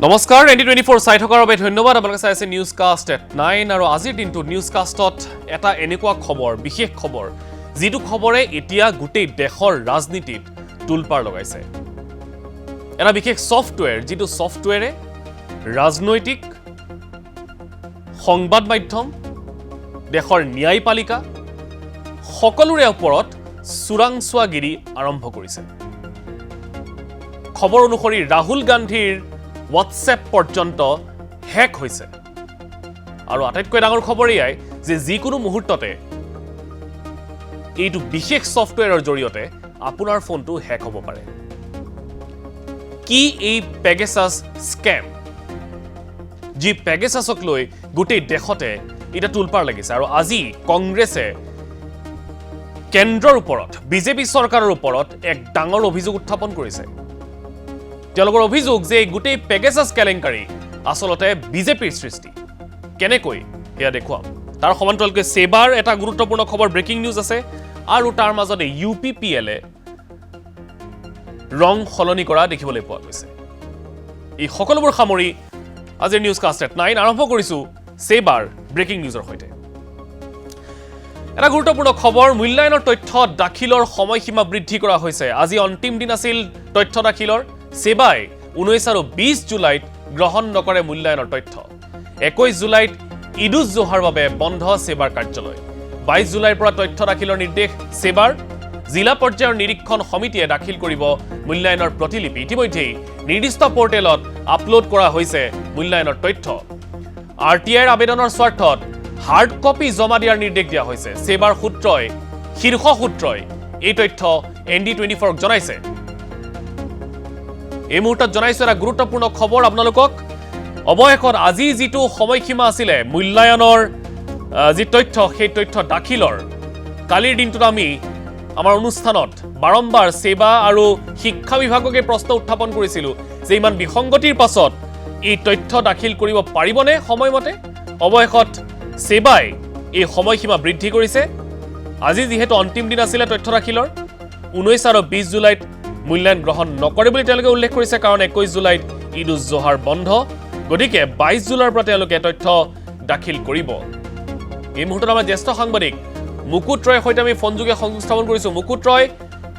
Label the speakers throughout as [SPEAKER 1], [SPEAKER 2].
[SPEAKER 1] নমস্কাৰ ND24 চাই থকাৰ বাবে ধন্যবাদ আপোনালোকে চাই আছে নিউজ কাষ্ট এট 9 আৰু আজিৰ দিনটো নিউজ কাষ্টত এটা এনেকুৱা খবৰ বিশেষ খবৰ যিটো খবৰে এতিয়া গোটেই দেশৰ ৰাজনীতিত তুলপাৰ লগাইছে এটা বিশেষ সফটওয়্যাৰ যিটো সফটওয়্যাৰে ৰাজনৈতিক সংবাদ মাধ্যম দেশৰ ন্যায়পালিকা সকলোৰে ওপৰত চোৰাংচোৱাগিৰি আৰম্ভ কৰিছে খবৰ অনুসৰি ৰাহুল গান্ধীৰ WhatsApp পৰ্যন্ত হ্যাক হৈছে আৰু আটাইতকৈ ডাঙৰ খবৰ এয়াই যে যিকোনো মুহূৰ্ততে এইটো বিশেষ সফটওয়্যাৰৰ জৰিয়তে আপোনাৰ ফোনটো হ্যাক হ'ব পাৰে কি এই পেগাসাস স্ক্যাম যি পেগাসাসক লৈ গোটেই দেশতে এটা তুলপাৰ লাগিছে আৰু আজি কংগ্ৰেছে কেন্দ্ৰৰ ওপৰত বিজেপি চৰকাৰৰ ওপৰত এক ডাঙৰ অভিযোগ উত্থাপন কৰিছে তেওঁলোকৰ অভিযোগ যে গোটেই পেগাসাস কেলেংকাৰী আসলতে বিজেপিৰ সৃষ্টি কেনেকৈ এয়া দেখুৱাম তাৰ সমান্তৰালকৈ সেবাৰ এটা গুৰুত্বপূৰ্ণ খবৰ ব্ৰেকিং নিউজ আছে আৰু তাৰ মাজতে UPPL ৰং সলনি কৰা দেখিবলৈ পোৱা গৈছে এই সকলোবোৰ সামৰি আজিৰ নিউজ কাষ্ট এট 9 আৰম্ভ কৰিছো সেবাৰ ব্ৰেকিং নিউজৰ সৈতে এটা গুৰুত্বপূৰ্ণ খবৰ মূল্যায়নৰ তথ্য দাখিলৰ সময়সীমা বৃদ্ধি কৰা হৈছে আজি অন্তিম দিন আছিল তথ্য দাখিলৰ সেবাই 19 আৰু 20 জুলাইত গ্ৰহণ নকৰে মূল্যায়নৰ তথ্য 21 জুলাইত ইদুজ জোহাৰ বাবে বন্ধ সেবাৰ কাৰ্যালয় 22 জুলাইৰ পৰা তথ্য দাখিলৰ নিৰ্দেশ সেবাৰ জিলা পৰ্যায়ৰ নিৰীক্ষণ সমিতিয়ে দাখিল কৰিব মূল্যায়নৰ প্ৰতিলিপি ইতিমধ্যে নিৰ্দিষ্ট পৰ্টেলত আপলোড কৰা হৈছে মূল্যায়নৰ তথ্য RTIৰ আবেদনৰ স্বাৰ্থত হাৰ্ড কপি জমা দিয়াৰ নিৰ্দেশ দিয়া হৈছে সেবাৰ সূত্ৰই শীৰ্ষ সূত্ৰই এই তথ্য ND24ক জনাইছে এই মুহূৰ্তত জনাইছো এটা গুৰুত্বপূৰ্ণ খবৰ আপোনালোকক অৱশেষত আজি যিটো সময়সীমা আছিলে মূল্যায়নৰ যি তথ্য সেই তথ্য দাখিলৰ কালিৰ দিনটোত আমি আমাৰ অনুষ্ঠানত বাৰম্বাৰ সেবা আৰু শিক্ষা বিভাগকে প্ৰশ্ন উত্থাপন কৰিছিলো যে ইমান বিসংগতিৰ পাছত এই তথ্য দাখিল কৰিব পাৰিবনে সময়মতে অৱশেষত সেবাই এই সময়সীমা বৃদ্ধি কৰিছে আজি যিহেতু অন্তিম দিন আছিলে তথ্য দাখিলৰ 19 আৰু 20 জুলাইত মূল্যায়ন গ্ৰহণ নকৰে বুলি তেওঁলোকে উল্লেখ কৰিছে কাৰণ 21 জুলাইত ইদুজ জোহাৰ বন্ধ গতিকে 22 জুলাইৰ পৰা তেওঁলোকে তথ্য দাখিল কৰিব এই মুহূৰ্তত আমাৰ জ্যেষ্ঠ সাংবাদিক মুকুট ৰয়ৰ সৈতে আমি ফোনযোগে সংযোগ স্থাপন কৰিছো মুকুট ৰয়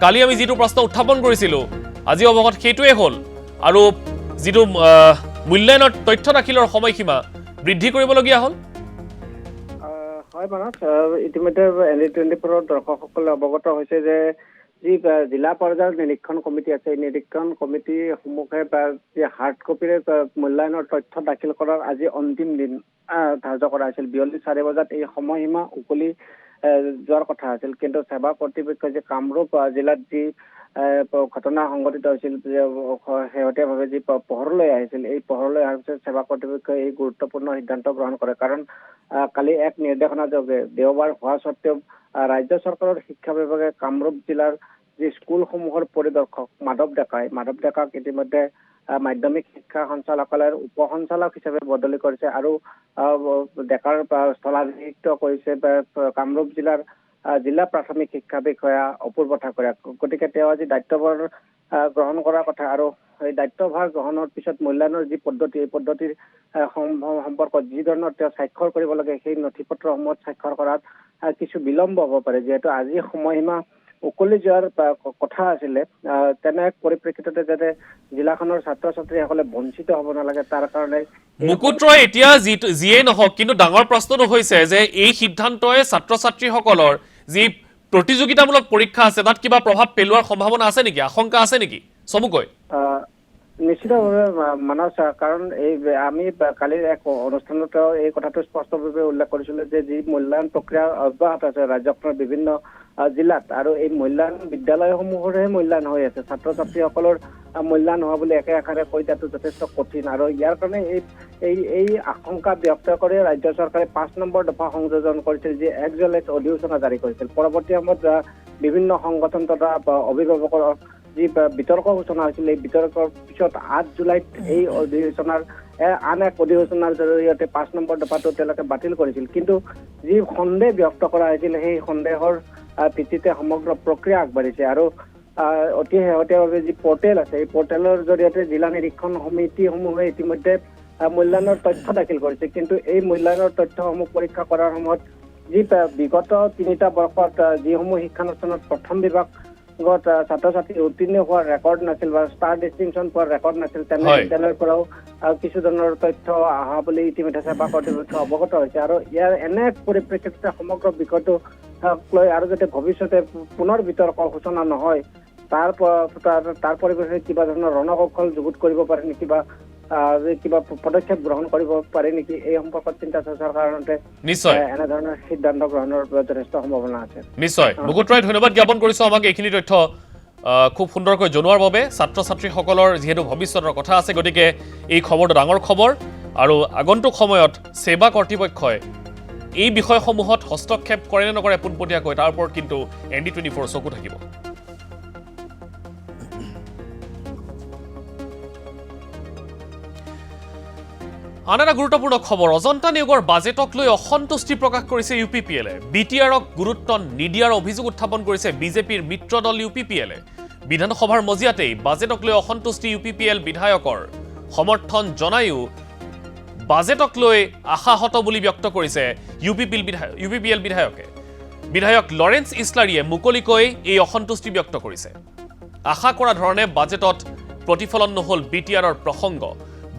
[SPEAKER 1] কালি আমি যিটো প্ৰশ্ন উত্থাপন কৰিছিলো আজি অৱগত সেইটোৱে হ'ল আৰু যিটো মূল্যায়নৰ তথ্য দাখিলৰ সময়সীমা বৃদ্ধি কৰিবলগীয়া হ'ল
[SPEAKER 2] হয় মানস ইতিমধ্যে ND24 দৰ্শকসকলে অৱগত হৈছে যে যি জিলা পৰ্যায়ৰ নিৰীক্ষণ কমিটি আছে এই নিৰীক্ষণ কমিটি সমূহে যি হাৰ্ড কপিৰে মূল্যায়নৰ তথ্য দাখিল কৰাৰ আজি অন্তিম দিন ধাৰ্য কৰা হৈছিল 4:30 বজাত এই সময়সীমা উকলি যোৱাৰ কথা আছিল কিন্তু সেৱা কৰ্তৃপক্ষই যে কামৰূপ জিলাত যি ঘটনা সংঘটিত হৈছিল যে শেহতীয়াভাৱে যি পোহৰলৈ আহিছিল এই পোহৰলৈ অহাৰ পিছত সেৱা কৰ্তৃপক্ষই এই গুৰুত্বপূৰ্ণ সিদ্ধান্ত গ্ৰহণ কৰে কাৰণ কালি এক নিৰ্দেশনা যোগে দেওবাৰ হোৱা স্বত্তেও ৰাজ্য চৰকাৰৰ শিক্ষা বিভাগে কামৰূপ জিলাৰ যি স্কুলসমূহৰ পৰিদৰ্শক মাধৱ ডেকাক ইতিমধ্যে মাধ্যমিক শিক্ষা সঞ্চালকালয়ৰ উপ সঞ্চালক হিচাপে বদলি কৰিছে আৰু ডেকাৰ স্থলাভিষিক্ত কৰিছে কামৰূপ জিলাৰ জিলা প্ৰাথমিক শিক্ষা বিষয়া অপূৰ্ব ঠাকুৰীয়াক গতিকে তেওঁ আজি দায়িত্বভাৰ গ্ৰহণ কৰাৰ কথা আৰু এই দায়িত্বভাৰ গ্ৰহণৰ পিছত মূল্যায়নৰ যি পদ্ধতি এই পদ্ধতিৰ সম্পৰ্কত যি ধৰণৰ তেওঁ স্বাক্ষৰ কৰিব লাগে সেই নথি পত্ৰসমূহত স্বাক্ষৰ কৰাত কিছু বিলম্ব হ'ব পাৰে যিহেতু আজি সময়সীমা উকলি যোৱাৰ কথা আছিলে তেনে পৰিপ্ৰেক্ষিততে যাতে জিলাখনৰ ছাত্ৰ ছাত্ৰীসকলে বঞ্চিত হ'ব নালাগে তাৰ কাৰণে
[SPEAKER 1] মুকুট ৰয় এতিয়া যিয়ে নহওক কিন্তু ডাঙৰ প্ৰশ্নটো হৈছে যে এই সিদ্ধান্তই ছাত্ৰ ছাত্ৰীসকলৰ যি প্ৰতিযোগিতামূলক পৰীক্ষা আছে তাত কিবা প্ৰভাৱ পেলোৱাৰ সম্ভাৱনা আছে নেকি আশংকা আছে নেকি চমুকৈ
[SPEAKER 2] নিশ্চিতভাৱে মানস কাৰণ এই আমি কালিৰ এক অনুষ্ঠানত এই কথাটো স্পষ্টভাৱে উল্লেখ কৰিছিলো যে যি মূল্যায়ন প্ৰক্ৰিয়া অব্যাহত আছে ৰাজ্যখনৰ বিভিন্ন জিলাত আৰু এই মূল্যায়ন বিদ্যালয়সমূহৰহে মূল্যায়ন হৈ আছে ছাত্ৰ ছাত্ৰীসকলৰ মূল্যায়ন হোৱা বুলি একে আষাৰে কৈ দিয়াটো যথেষ্ট কঠিন আৰু ইয়াৰ কাৰণে এই আশংকা ব্যক্ত কৰি ৰাজ্য চৰকাৰে 5 নম্বৰ দফা সংযোজন কৰিছিল যি 1 জুলাইত অধিসূচনা জাৰি কৰিছিল পৰৱৰ্তী সময়ত বিভিন্ন সংগঠন তথা অভিভাৱকৰ যি বিতৰ্ক সূচনা হৈছিল এই বিতৰ্কৰ পিছত 8 জুলাইত এই অধিসূচনাৰ আন এক অধিসূচনাৰ জৰিয়তে 5 নম্বৰ দফাটো তেওঁলোকে বাতিল কৰিছিল কিন্তু যি সন্দেহ ব্যক্ত কৰা হৈছিল সেই সন্দেহৰ ভিত্তিতে সমগ্ৰ প্ৰক্ৰিয়া আগবাঢ়িছে আৰু অতি শেহতীয়াভাৱে যি পৰ্টেল আছে এই পৰ্টেলৰ জৰিয়তে জিলা নিৰীক্ষণ সমিতিসমূহে ইতিমধ্যে মূল্যায়নৰ তথ্য দাখিল কৰিছে। কিন্তু এই মূল্যায়নৰ তথ্যসমূহ পৰীক্ষা কৰাৰ সময়ত যি বিগত 3টা বৰ্ষত যিসমূহ শিক্ষানুষ্ঠানত প্ৰথম বিভাগত ছাত্ৰ ছাত্ৰী উত্তীৰ্ণ হোৱাৰ ৰেকৰ্ড নাছিল বা ষ্টাৰ ডিষ্টিংশ্যন পোৱাৰ ৰেকৰ্ড নাছিল, তেনে বিদ্যালয়ৰ পৰাও কিছু ধৰণৰ তথ্য অহা বুলি ইতিমধ্যে সেৱা কৰ্তৃপক্ষ অৱগত হৈছে। আৰু ইয়াৰ এনে পৰিপ্ৰেক্ষিততে সমগ্ৰ বিষয়টো লৈ আৰু যাতে ভৱিষ্যতে পুনৰ বিতৰ্ক সূচনা নহয় তাৰ পৰিপ্ৰেক্ষিতত কিবা ধৰণৰ ৰণকৌশল যুগুত কৰিব পাৰে নেকি বা কিবা পদক্ষেপ গ্ৰহণ কৰিব পাৰে নেকি, এই সম্পৰ্কত চিন্তা চৰ্চাৰ কাৰণতে
[SPEAKER 1] নিশ্চয়
[SPEAKER 2] এনেধৰণৰ সিদ্ধান্ত গ্ৰহণৰ যথেষ্ট সম্ভাৱনা আছে।
[SPEAKER 1] নিশ্চয় মুকুট ৰায়, ধন্যবাদ জ্ঞাপন কৰিছোঁ আমাক এইখিনি তথ্য খুব সুন্দৰকৈ জনোৱাৰ বাবে। ছাত্ৰ ছাত্ৰীসকলৰ যিহেতু ভৱিষ্যতৰ কথা আছে, গতিকে এই খবৰটো ডাঙৰ খবৰ। আৰু আগন্তুক সময়ত সেৱা কৰ্তৃপক্ষই এই বিষয়সমূহত হস্তক্ষেপ কৰে নে নকৰে পোনপটীয়াকৈ তাৰ ওপৰত কিন্তু ND24 চকু থাকিব। আন এটা গুৰুত্বপূৰ্ণ খবৰ, অজন্তা নিয়োগৰ বাজেটক লৈ অসন্তুষ্টি প্ৰকাশ কৰিছে UPPL-এ। BTR-ক গুৰুত্ব নিদিয়াৰ অভিযোগ উত্থাপন কৰিছে বিজেপিৰ মিত্ৰ দল UPPL-এ। বিধানসভাৰ মজিয়াতেই বাজেটক লৈ অসন্তুষ্টি UPPL বিধায়কৰ। সমৰ্থন জনায়ো বাজেটক লৈ আশাহত বুলি ব্যক্ত কৰিছে UPPL বিধায়কে। বিধায়ক লৰেন্স ইছলাৰীয়ে মুকলিকৈ এই অসন্তুষ্টি ব্যক্ত কৰিছে। আশা কৰা ধৰণে বাজেটত প্ৰতিফলন নহল BTR-ৰ প্ৰসংগ।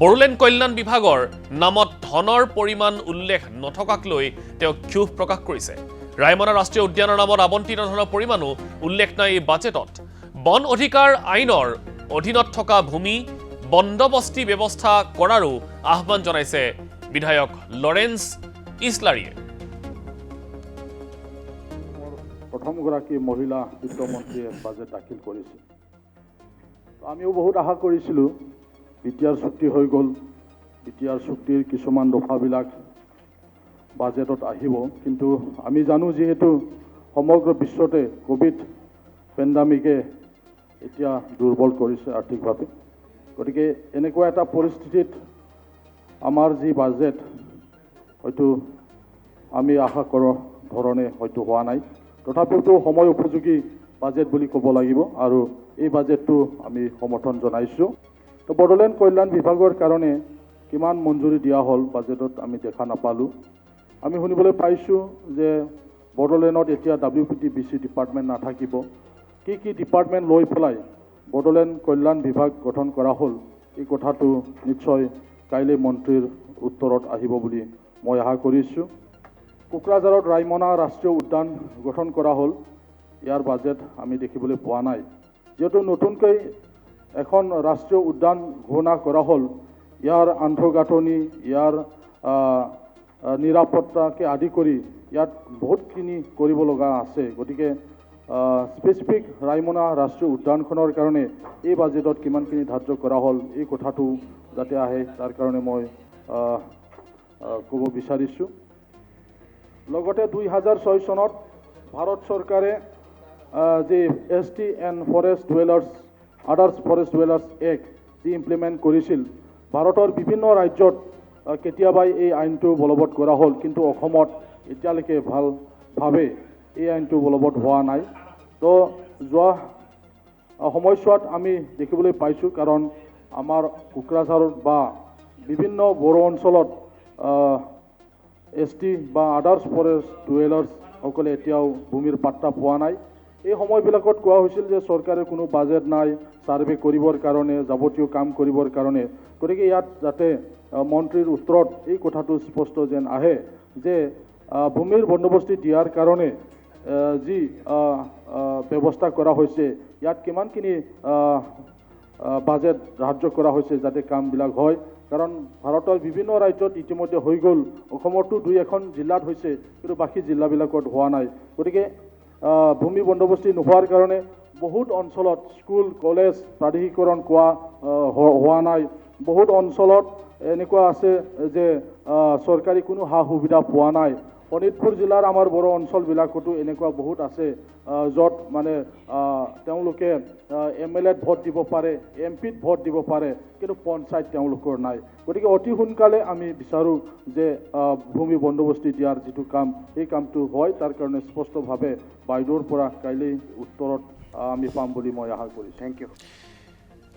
[SPEAKER 1] বড়োলেণ্ড কল্যাণ বিভাগৰ নামত ধনৰ পৰিমাণ উল্লেখ নথকাক লৈ তেওঁ ক্ষোভ প্ৰকাশ কৰিছে। ৰায়মনা ৰাষ্ট্ৰীয় উদ্যানৰ নামত আবণ্টিত ধনৰ পৰিমাণো উল্লেখ নাই এই বাজেটত। বন অধিকাৰ আইনৰ অধীনত থকা ভূমি বন্দবস্তি ব্যৱস্থা কৰাৰো আহ্বান জনাইছে বিধায়ক লৰেন্স ইছলাৰীয়ে।
[SPEAKER 3] প্ৰথমগৰাকী মহিলা বিত্তমন্ত্ৰীয়ে বাজেট দাখিল কৰিছে। আমিও বহুত আশা কৰিছিলোঁ BTR চুক্তি হৈ গ'ল, BTR চুক্তিৰ কিছুমান দফাবিলাক বাজেটত আহিব। কিন্তু আমি জানো যিহেতু সমগ্ৰ বিশ্বতে কোভিড পেণ্ডামিকে এতিয়া দুৰ্বল কৰিছে আৰ্থিকভাৱে, গতিকে এনেকুৱা এটা পৰিস্থিতিত আমাৰ যি বাজেট হয়তো আমি আশা কৰা ধৰণে হয়তো হোৱা নাই। তথাপিওতো সময় উপযোগী বাজেট বুলি ক'ব লাগিব আৰু এই বাজেটটো আমি সমৰ্থন জনাইছোঁ। তো বড়োলেণ্ড কল্যাণ বিভাগৰ কাৰণে কিমান মঞ্জুৰি দিয়া হ'ল বাজেটত আমি দেখা নাপালোঁ। আমি শুনিবলৈ পাইছোঁ যে বড়োলেণ্ডত এতিয়া WPTBC ডিপাৰ্টমেণ্ট নাথাকিব। কি ডিপাৰ্টমেণ্ট লৈ পেলাই বড়োলেণ্ড কল্যাণ বিভাগ গঠন কৰা হ'ল, এই কথাটো নিশ্চয় কাইলৈ মন্ত্ৰীৰ উত্তৰত আহিব বুলি মই আশা কৰিছোঁ। কোকৰাঝাৰত ৰায়মনা ৰাষ্ট্ৰীয় উদ্যান গঠন কৰা হ'ল, ইয়াৰ বাজেট আমি দেখিবলৈ পোৱা নাই। যিহেতু নতুনকৈ এখন ৰাষ্ট্ৰীয় উদ্যান ঘোষণা কৰা হ'ল, ইয়াৰ আন্তঃগাঁথনি ইয়াৰ নিৰাপত্তাকে আদি কৰি ইয়াত বহুতখিনি কৰিব লগা আছে। গতিকে স্পেচিফিক ৰায়মনা ৰাষ্ট্ৰীয় উদ্যানখনৰ কাৰণে এই বাজেটত কিমানখিনি ধাৰ্য কৰা হ'ল এই কথাটো যাতে আহে তাৰ কাৰণে মই ক'ব বিচাৰিছোঁ। লগতে 2006 চনত ভাৰত চৰকাৰে যি ST and Forest Dwellers others forest dwellers act যি ইমপ্লিমেণ্ট কৰিছিল, ভাৰতৰ বিভিন্ন ৰাজ্যত কেতিয়াবাই এই আইনটো বলবৎ কৰা হ'ল, কিন্তু অসমত এতিয়ালৈকে ভালভাৱে এই আইনটো বলবৎ হোৱা নাই। তো যোৱা সময়ছোৱাত আমি দেখিবলৈ পাইছোঁ, কাৰণ আমাৰ কোকৰাঝাৰত বা বিভিন্ন বড়ো অঞ্চলত ST বা আদাৰ্ছ ফৰেষ্ট ডুৱেলাৰ্ছসকলে এতিয়াও ভূমিৰ পাত্তা পোৱা নাই। এই সময়বিলাকত কোৱা হৈছিল যে চৰকাৰে কোনো বাজেট নাই ছাৰ্ভে কৰিবৰ কাৰণে, যাৱতীয় কাম কৰিবৰ কাৰণে। গতিকে ইয়াত যাতে মন্ত্ৰীৰ উত্তৰত এই কথাটো স্পষ্ট যেন আহে যে ভূমিৰ বন্দোবস্তি দিয়াৰ কাৰণে যি ব্যৱস্থা কৰা হৈছে, ইয়াত কিমানখিনি বাজেট ধাৰ্য কৰা হৈছে যাতে কামবিলাক হয়। কাৰণ ভাৰতৰ বিভিন্ন ৰাজ্যত ইতিমধ্যে হৈ গ'ল, অসমতো 2-1খন জিলাত হৈছে, কিন্তু বাকী জিলাবিলাকত হোৱা নাই। গতিকে ভূমি বন্দোবস্তি নোহোৱাৰ কাৰণে বহুত অঞ্চলত স্কুল কলেজ প্ৰাধিকৰণ হোৱা নাই। বহুত অঞ্চলত এনেকুৱা আছে যে চৰকাৰী কোনো সা সুবিধা পোৱা নাই। শোণিতপুৰ জিলাৰ আমাৰ বড়ো অঞ্চলবিলাকতো এনেকুৱা বহুত আছে য'ত মানে তেওঁলোকে MLAত ভোট দিব পাৰে, MPত ভোট দিব পাৰে, কিন্তু পঞ্চায়ত তেওঁলোকৰ নাই। গতিকে অতি সোনকালে আমি বিচাৰোঁ যে ভূমি বন্দোবস্তি দিয়াৰ যিটো কাম, এই কামটো হয়। তাৰ কাৰণে স্পষ্টভাৱে বাইদেউৰ পৰা কাইলৈ উত্তৰত আমি পাম বুলি মই আশা কৰিছোঁ।
[SPEAKER 2] Thank you.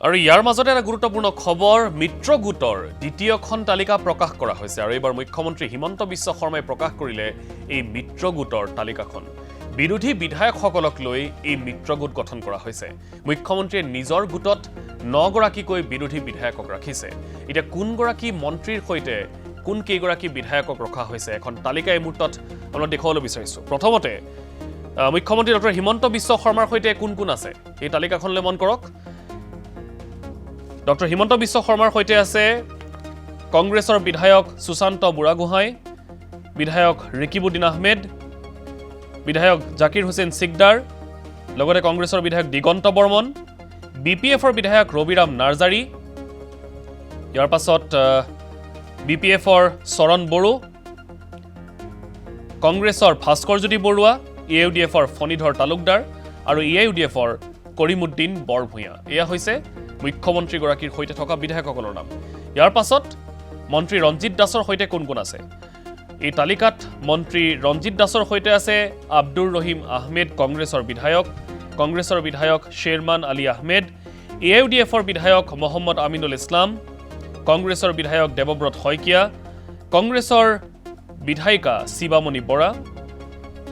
[SPEAKER 1] আৰু ইয়াৰ মাজতে এটা গুৰুত্বপূৰ্ণ খবৰ, মিত্ৰ গোটৰ দ্বিতীয়খন তালিকা প্ৰকাশ কৰা হৈছে। আৰু এইবাৰ মুখ্যমন্ত্ৰী হিমন্ত বিশ্ব শৰ্মাই প্ৰকাশ কৰিলে এই মিত্ৰ গোটৰ তালিকাখন। বিৰোধী বিধায়কসকলক লৈ এই মিত্ৰ গোট গঠন কৰা হৈছে। মুখ্যমন্ত্ৰীয়ে নিজৰ গোটত 9 গৰাকীকৈ বিৰোধী বিধায়কক ৰাখিছে। এতিয়া কোনগৰাকী মন্ত্ৰীৰ সৈতে কোন কেইগৰাকী বিধায়কক ৰখা হৈছে এখন তালিকা এই মুহূৰ্তত আপোনাক দেখুৱাবলৈ বিচাৰিছোঁ। প্ৰথমতে মুখ্যমন্ত্ৰী ডক্টৰ হিমন্ত বিশ্ব শৰ্মাৰ সৈতে কোন কোন আছে এই তালিকাখনলৈ মন কৰক। ডক্টৰ হিমন্ত বিশ্ব শৰ্মাৰ সৈতে আছে কংগ্ৰেছৰ বিধায়ক সুশান্ত বুঢ়াগোহাঁই, বিধায়ক ৰিকিবুদ্দিন আহমেদ, বিধায়ক জাকিৰ হুছেইন সিকদাৰ, লগতে কংগ্ৰেছৰ বিধায়ক দিগন্ত বৰ্মন, BPFৰ বিধায়ক ৰবিৰাম নাৰ্জাৰী, ইয়াৰ পাছত BPFৰ চৰণ বড়ো, কংগ্ৰেছৰ ভাস্কৰজ্যোতি বৰুৱা, AUDFৰ ফণীধৰ তালুকদাৰ আৰু AIUDFৰ কৰিমুদ্দিন বৰভূঞা। এয়া হৈছে মুখ্যমন্ত্ৰীগৰাকীৰ সৈতে থকা বিধায়কসকলৰ নাম। ইয়াৰ পাছত মন্ত্ৰী ৰঞ্জিত দাসৰ সৈতে কোন কোন আছে এই তালিকাত? মন্ত্ৰী ৰঞ্জিত দাসৰ সৈতে আছে আব্দুৰ ৰহিম আহমেদ, কংগ্ৰেছৰ বিধায়ক শ্বেৰমান আলী আহমেদ, AIUDFৰ বিধায়ক মহম্মদ আমিনুল ইছলাম, কংগ্ৰেছৰ বিধায়ক দেৱব্ৰত শইকীয়া, কংগ্ৰেছৰ বিধায়িকা শিৱামণি বৰা,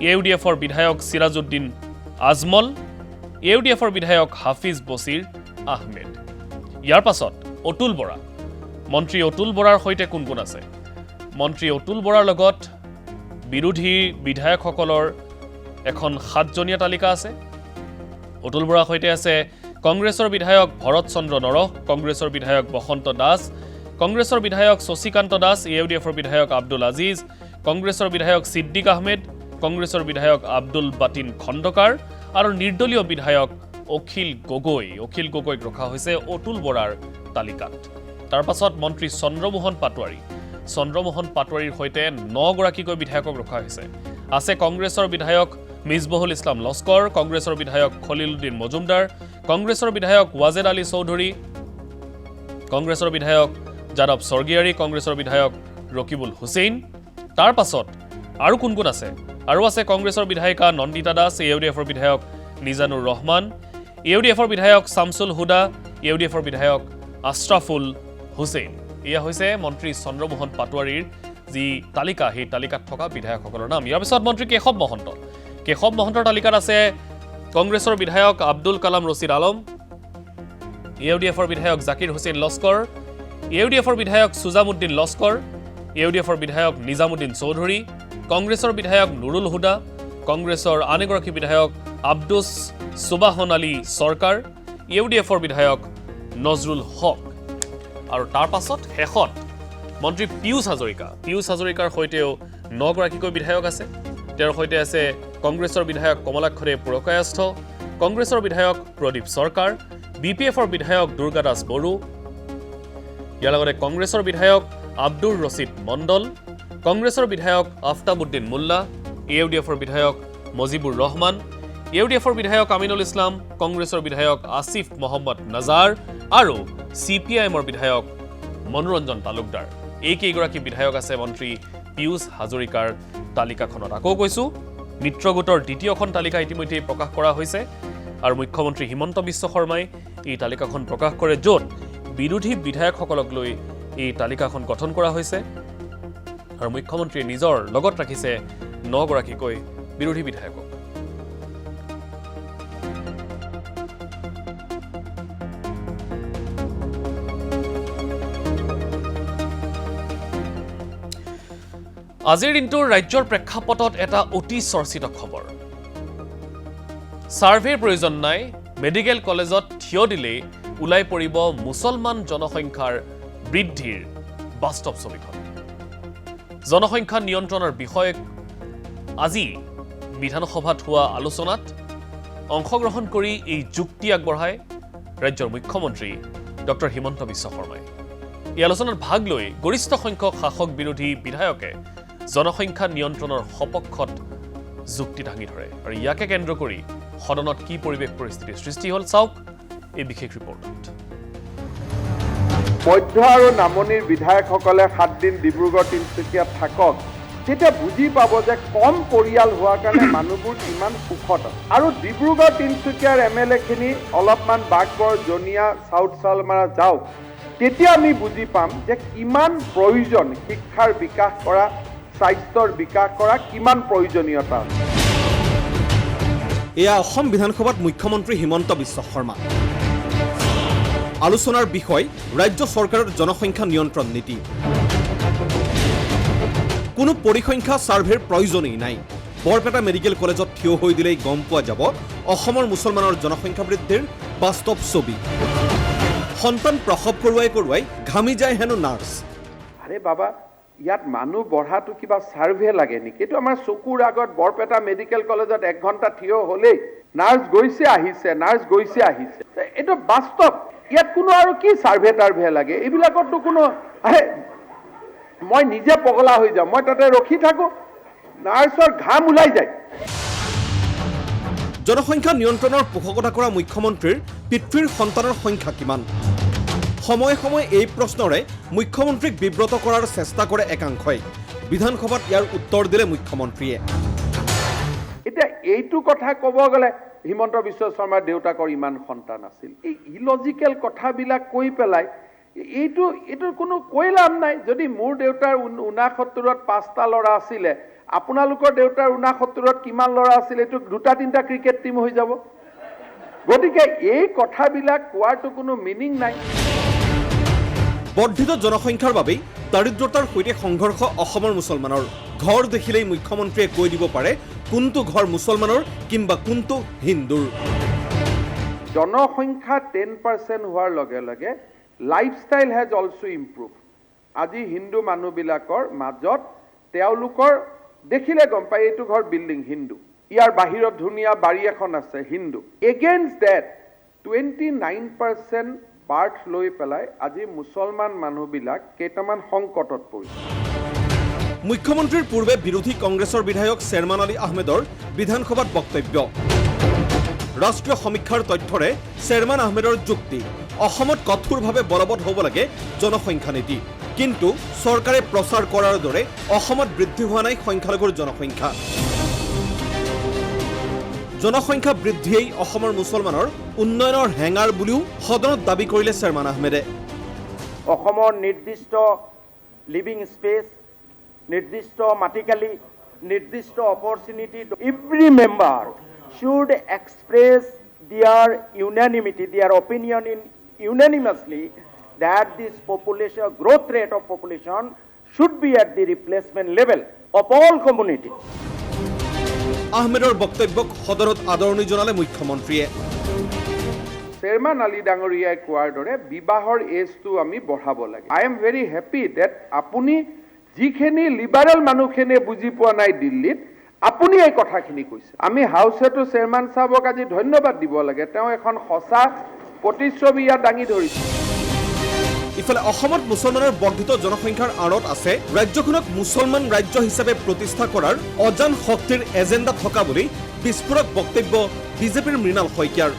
[SPEAKER 1] AIUDFৰ বিধায়ক সিৰাজউদ্দিন আজমল, AIUDFৰ বিধায়ক হাফিজ বছিৰ আহমেদ। ইয়াৰ পাছত অতুল বৰা, মন্ত্ৰী অতুল বৰাৰ সৈতে কোন কোন আছে? মন্ত্ৰী অতুল বৰাৰ লগত বিৰোধী বিধায়কসকলৰ এখন 7জনীয়া তালিকা আছে। অতুল বৰাৰ সৈতে আছে কংগ্ৰেছৰ বিধায়ক ভৰত চন্দ্ৰ নৰহ, কংগ্ৰেছৰ বিধায়ক বসন্ত দাস, কংগ্ৰেছৰ বিধায়ক শশীকান্ত দাস, AIUDFৰ বিধায়ক আব্দুল আজিজ, কংগ্ৰেছৰ বিধায়ক ছিদ্দিক আহমেদ, কংগ্ৰেছৰ বিধায়ক আব্দুল বাতিন খণ্ডকাৰ আৰু নিৰ্দলীয় বিধায়ক অখিল গগৈক ৰখা হৈছে অতুল বৰাৰ তালিকাত। তাৰ পাছত মন্ত্ৰী চন্দ্ৰমোহন পাটোৱাৰীৰ সৈতে 9 গৰাকীকৈ বিধায়কক ৰখা হৈছে। আছে কংগ্ৰেছৰ বিধায়ক মিজবহুল ইছলাম লস্কৰ, কংগ্ৰেছৰ বিধায়ক খলিলুদ্দিন মজুমদাৰ, কংগ্ৰেছৰ বিধায়ক ৱাজেদ আলী চৌধুৰী, কংগ্ৰেছৰ বিধায়ক যাদৱ স্বৰ্গীয়াৰী, কংগ্ৰেছৰ বিধায়ক ৰকিবুল হুছেইন। তাৰ পাছত আৰু কোন কোন আছে? আৰু আছে কংগ্ৰেছৰ বিধায়িকা নন্দিতা দাস, AIUDFৰ বিধায়ক নিজানুৰ ৰহমান, AIUDFৰ বিধায়ক শামছুল হুদা, AIUDFৰ বিধায়ক আশ্ৰাফুল হুছেইন। এয়া হৈছে মন্ত্ৰী চন্দ্ৰমোহন পাটোৱাৰীৰ যি তালিকা, সেই তালিকাত থকা বিধায়কসকলৰ নাম। ইয়াৰ পিছত মন্ত্ৰী কেশৱ মহন্তৰ তালিকাত আছে কংগ্ৰেছৰ বিধায়ক আব্দুল কালাম ৰছিদ আলম, AIUDFৰ বিধায়ক জাকিৰ হুছেইন লস্কৰ, AIUDFৰ বিধায়ক সুজামুদ্দিন লস্কৰ, AIUDFৰ বিধায়ক নিজামুদ্দিন চৌধুৰী, কংগ্ৰেছৰ বিধায়ক নুৰুল হুদা, কংগ্ৰেছৰ আন এগৰাকী বিধায়ক আব্দুছ সুবাহন আলী চৰকাৰ, AIUDFৰ বিধায়ক নজৰুল হক। আৰু তাৰ পাছত শেষত মন্ত্ৰী পীয়ুষ হাজৰিকাৰ সৈতেও 9 গৰাকীকৈ বিধায়ক আছে। তেওঁৰ সৈতে আছে কংগ্ৰেছৰ বিধায়ক কমলাক্ষদেৱ পুৰকায়স্থ, কংগ্ৰেছৰ বিধায়ক প্ৰদীপ চৰকাৰ, BPFৰ বিধায়ক দুৰ্গা দাস বড়ো, ইয়াৰ লগতে কংগ্ৰেছৰ বিধায়ক আব্দুৰ ৰছিদ মণ্ডল, কংগ্ৰেছৰ বিধায়ক আফতাবুদ্দিন মোল্লা, AIUDFৰ বিধায়ক মজিবুৰ ৰহমান, AIUDFৰ বিধায়ক আমিনুল ইছলাম, কংগ্ৰেছৰ বিধায়ক আসিফ মহম্মদ নাজাৰ আৰু CPIMৰ বিধায়ক মনোৰঞ্জন তালুকদাৰ। এই কেইগৰাকী বিধায়ক আছে মন্ত্ৰী পীয়ুষ হাজৰিকাৰ তালিকাখনত। আকৌ কৈছোঁ, মিত্ৰ গোটৰ দ্বিতীয়খন তালিকা ইতিমধ্যেই প্ৰকাশ কৰা হৈছে আৰু মুখ্যমন্ত্ৰী হিমন্ত বিশ্ব শৰ্মাই এই তালিকাখন প্ৰকাশ কৰে, য'ত বিৰোধী বিধায়কসকলক লৈ এই তালিকাখন গঠন কৰা হৈছে আৰু মুখ্যমন্ত্ৰীয়ে নিজৰ লগত ৰাখিছে 9 গৰাকীকৈ বিৰোধী বিধায়কক। আজিৰ দিনটোৰ ৰাজ্যৰ প্ৰেক্ষাপটত এটা অতি চৰ্চিত খবৰ। ছাৰ্ভেৰ প্ৰয়োজন নাই, মেডিকেল কলেজত থিয় দিলেই ওলাই পৰিব মুছলমান জনসংখ্যাৰ বৃদ্ধিৰ বাস্তৱ ছবিখন। জনসংখ্যা নিয়ন্ত্ৰণৰ বিষয়ে আজি বিধানসভাত হোৱা আলোচনাত অংশগ্ৰহণ কৰি এই যুক্তি আগবঢ়ায় ৰাজ্যৰ মুখ্যমন্ত্ৰী ডক্টৰ হিমন্ত বিশ্ব শৰ্মাই। এই আলোচনাত ভাগ লৈ গৰিষ্ঠ সংখ্যক শাসক বিৰোধী বিধায়কে জনসংখ্যা নিয়ন্ত্ৰণৰ সপক্ষত যুক্তি দাঙি ধৰে আৰু ইয়াকে কেন্দ্ৰ কৰি সদনত কি পৰিৱেশ পৰিস্থিতিৰ সৃষ্টি হ'ল চাওক এই বিশেষ ৰিপৰ্টত
[SPEAKER 4] মধ্য আৰু নামনিৰ বিধায়কসকলে 7 দিন ডিব্ৰুগড় তিনিচুকীয়াত থাকক তেতিয়া বুজি পাব যে কম পৰিয়াল হোৱাৰ কাৰণে মানুহবোৰ কিমান সুখত আৰু ডিব্ৰুগড় তিনিচুকীয়াৰ MLA খিনি অলপমান বাগবৰ জনিয়া সাউথ চালমাৰা যাওক তেতিয়া আমি বুজি পাম যে কিমান প্ৰয়োজন শিক্ষাৰ বিকাশ কৰা স্বাস্থ্যৰ বিকাশ কৰা কিমান প্ৰয়োজনীয়তা
[SPEAKER 5] এয়া অসম বিধানসভাত মুখ্যমন্ত্ৰী হিমন্ত বিশ্ব শৰ্মা আলোচনাৰ বিষয় ৰাজ্য চৰকাৰৰ জনসংখ্যা নিয়ন্ত্ৰণ নীতি কোনো পৰিসংখ্যা সাৰ্ভেৰ প্ৰয়োজনেই নাই বৰপেটা মেডিকেল কলেজত থিয় হৈ দিলেই গম পোৱা যাব অসমৰ মুছলমানৰ জনসংখ্যা বৃদ্ধিৰ বাস্তৱ ছবি সন্তান প্ৰসৱ কৰোৱাই ঘামি যায় হেনো নাৰ্ছ
[SPEAKER 4] আৰে বাবা ইয়াত মানুহ বঢ়াটো কিবা সাৰ্ভে লাগে নেকি এইটো আমাৰ চকুৰ আগত বৰপেটা মেডিকেল কলেজত 1 ঘণ্টা থিয় হ'লেই নাৰ্ছ গৈছে আহিছে এইটো বাস্তৱ ইয়াত কোনো আৰু কি সাৰ্ভে লাগে এইবিলাকততো কোনো মই নিজে পগলা হৈ যাম মই তাতে ৰখি থাকো নাৰ্ছৰ ঘাম ওলাই যায়
[SPEAKER 5] জনসংখ্যা নিয়ন্ত্ৰণৰ পোষকতা কৰা মুখ্যমন্ত্ৰীৰ পিতৃৰ সন্তানৰ সংখ্যা কিমান সময়ে সময়ে এই প্ৰশ্নৰে মুখ্যমন্ত্ৰীক বিব্ৰত কৰাৰ চেষ্টা কৰে একাংশই বিধানসভাত ইয়াৰ উত্তৰ দিলে মুখ্যমন্ত্ৰীয়ে
[SPEAKER 4] এতিয়া এইটো কথা ক'ব গ'লে হিমন্ত বিশ্ব শৰ্মাৰ দেউতাকৰ ইমান সন্তান আছিল এই ইলজিক্যাল কথাবিলাক কৈ পেলাই এইটো কোনো কৈ লাভ নাই যদি মোৰ দেউতাৰ 69ত 5টা ল'ৰা আছিলে আপোনালোকৰ দেউতাৰ 69ত কিমান ল'ৰা আছিল এইটো 2-3টা ক্ৰিকেট টিম হৈ যাব গতিকে এই কথাবিলাক কোৱাটো কোনো মিনিং নাই
[SPEAKER 5] বৰ্ধিত জনসংখ্যাৰ বাবেই দাৰিদ্ৰতাৰ সৈতে সংঘৰ্ষ অসমৰ মুছলমানৰ ঘৰ দেখিলেই মুখ্যমন্ত্ৰীয়ে কৈ দিব পাৰে কোনটো ঘৰ মুছলমানৰ কিংবা কোনটো হিন্দুৰ
[SPEAKER 4] জনসংখ্যা 10% হোৱাৰ লগে লগে লাইফষ্টাইল হেজ অলসো ইম্প্ৰুভ আজি হিন্দু মানুহবিলাকৰ মাজত তেওঁলোকৰ দেখিলে গম পাই এইটো ঘৰ বিল্ডিং হিন্দু ইয়াৰ বাহিৰত ধুনীয়া বাৰী এখন আছে হিন্দু এগেইনষ্ট দ্যাট 29% পাৰ্ট লৈ পেলাই আজি মুছলমান মানুহবিলাক কেইটামান সংকটত পৰিছে
[SPEAKER 5] মুখ্যমন্ত্ৰীৰ পূৰ্বে বিৰোধী কংগ্ৰেছৰ বিধায়ক শ্বেৰমান আলী আহমেদৰ বিধানসভাত বক্তব্য ৰাষ্ট্ৰীয় সমীক্ষাৰ তথ্যৰে শ্বেৰমান আহমেদৰ যুক্তি অসমত কঠোৰভাৱে বলবৎ হ'ব লাগে জনসংখ্যা নীতি কিন্তু চৰকাৰে প্ৰচাৰ কৰাৰ দৰে অসমত বৃদ্ধি হোৱা নাই সংখ্যালঘুৰ জনসংখ্যা বৃদ্ধিয়েই অসমৰ মুছলমানৰ উন্নয়নৰ হেঙাৰ বুলিও সদনত দাবী কৰিলে শ্বেৰমান আহমেদে
[SPEAKER 6] অসমৰ নিৰ্দিষ্ট লিভিং স্পেচ নিৰ্দিষ্ট মাটিকালি নিৰ্দিষ্ট opportunity every member should express their unanimity, their opinion unanimously that this population, growth rate of population should be at the replacement level of all community.
[SPEAKER 5] আহমেদৰ বক্তব্যক সদনত আদৰণি জনালে মুখ্যমন্ত্ৰীয়ে
[SPEAKER 4] শ্বেৰমান আলী ডাঙৰীয়াই কোৱাৰ দৰে বিবাহৰ এজটো আমি বঢ়াব লাগে I am very happy that আপুনি যিখিনি লিবাৰেল মানুহখিনিয়ে বুজি পোৱা নাই দিল্লীত আপুনি এই কথাখিনি কৈছে আমি হাউচেটো চেয়াৰমেন সাহেবক আজি ধন্যবাদ দিব লাগে তেওঁ এখন সঁচা প্ৰতিচ্ছবি ইয়াত দাঙি ধৰিছে
[SPEAKER 5] ইফালে অসমত মুছলমানৰ বৰ্ধিত জনসংখ্যাৰ আঁৰত আছে ৰাজ্যখনক মুছলমান ৰাজ্য হিচাপে প্ৰতিষ্ঠা কৰাৰ অজান শক্তিৰ এজেণ্ডা থকা বুলি বিস্ফোৰক বক্তব্য বিজেপিৰ মৃণাল শইকীয়াৰ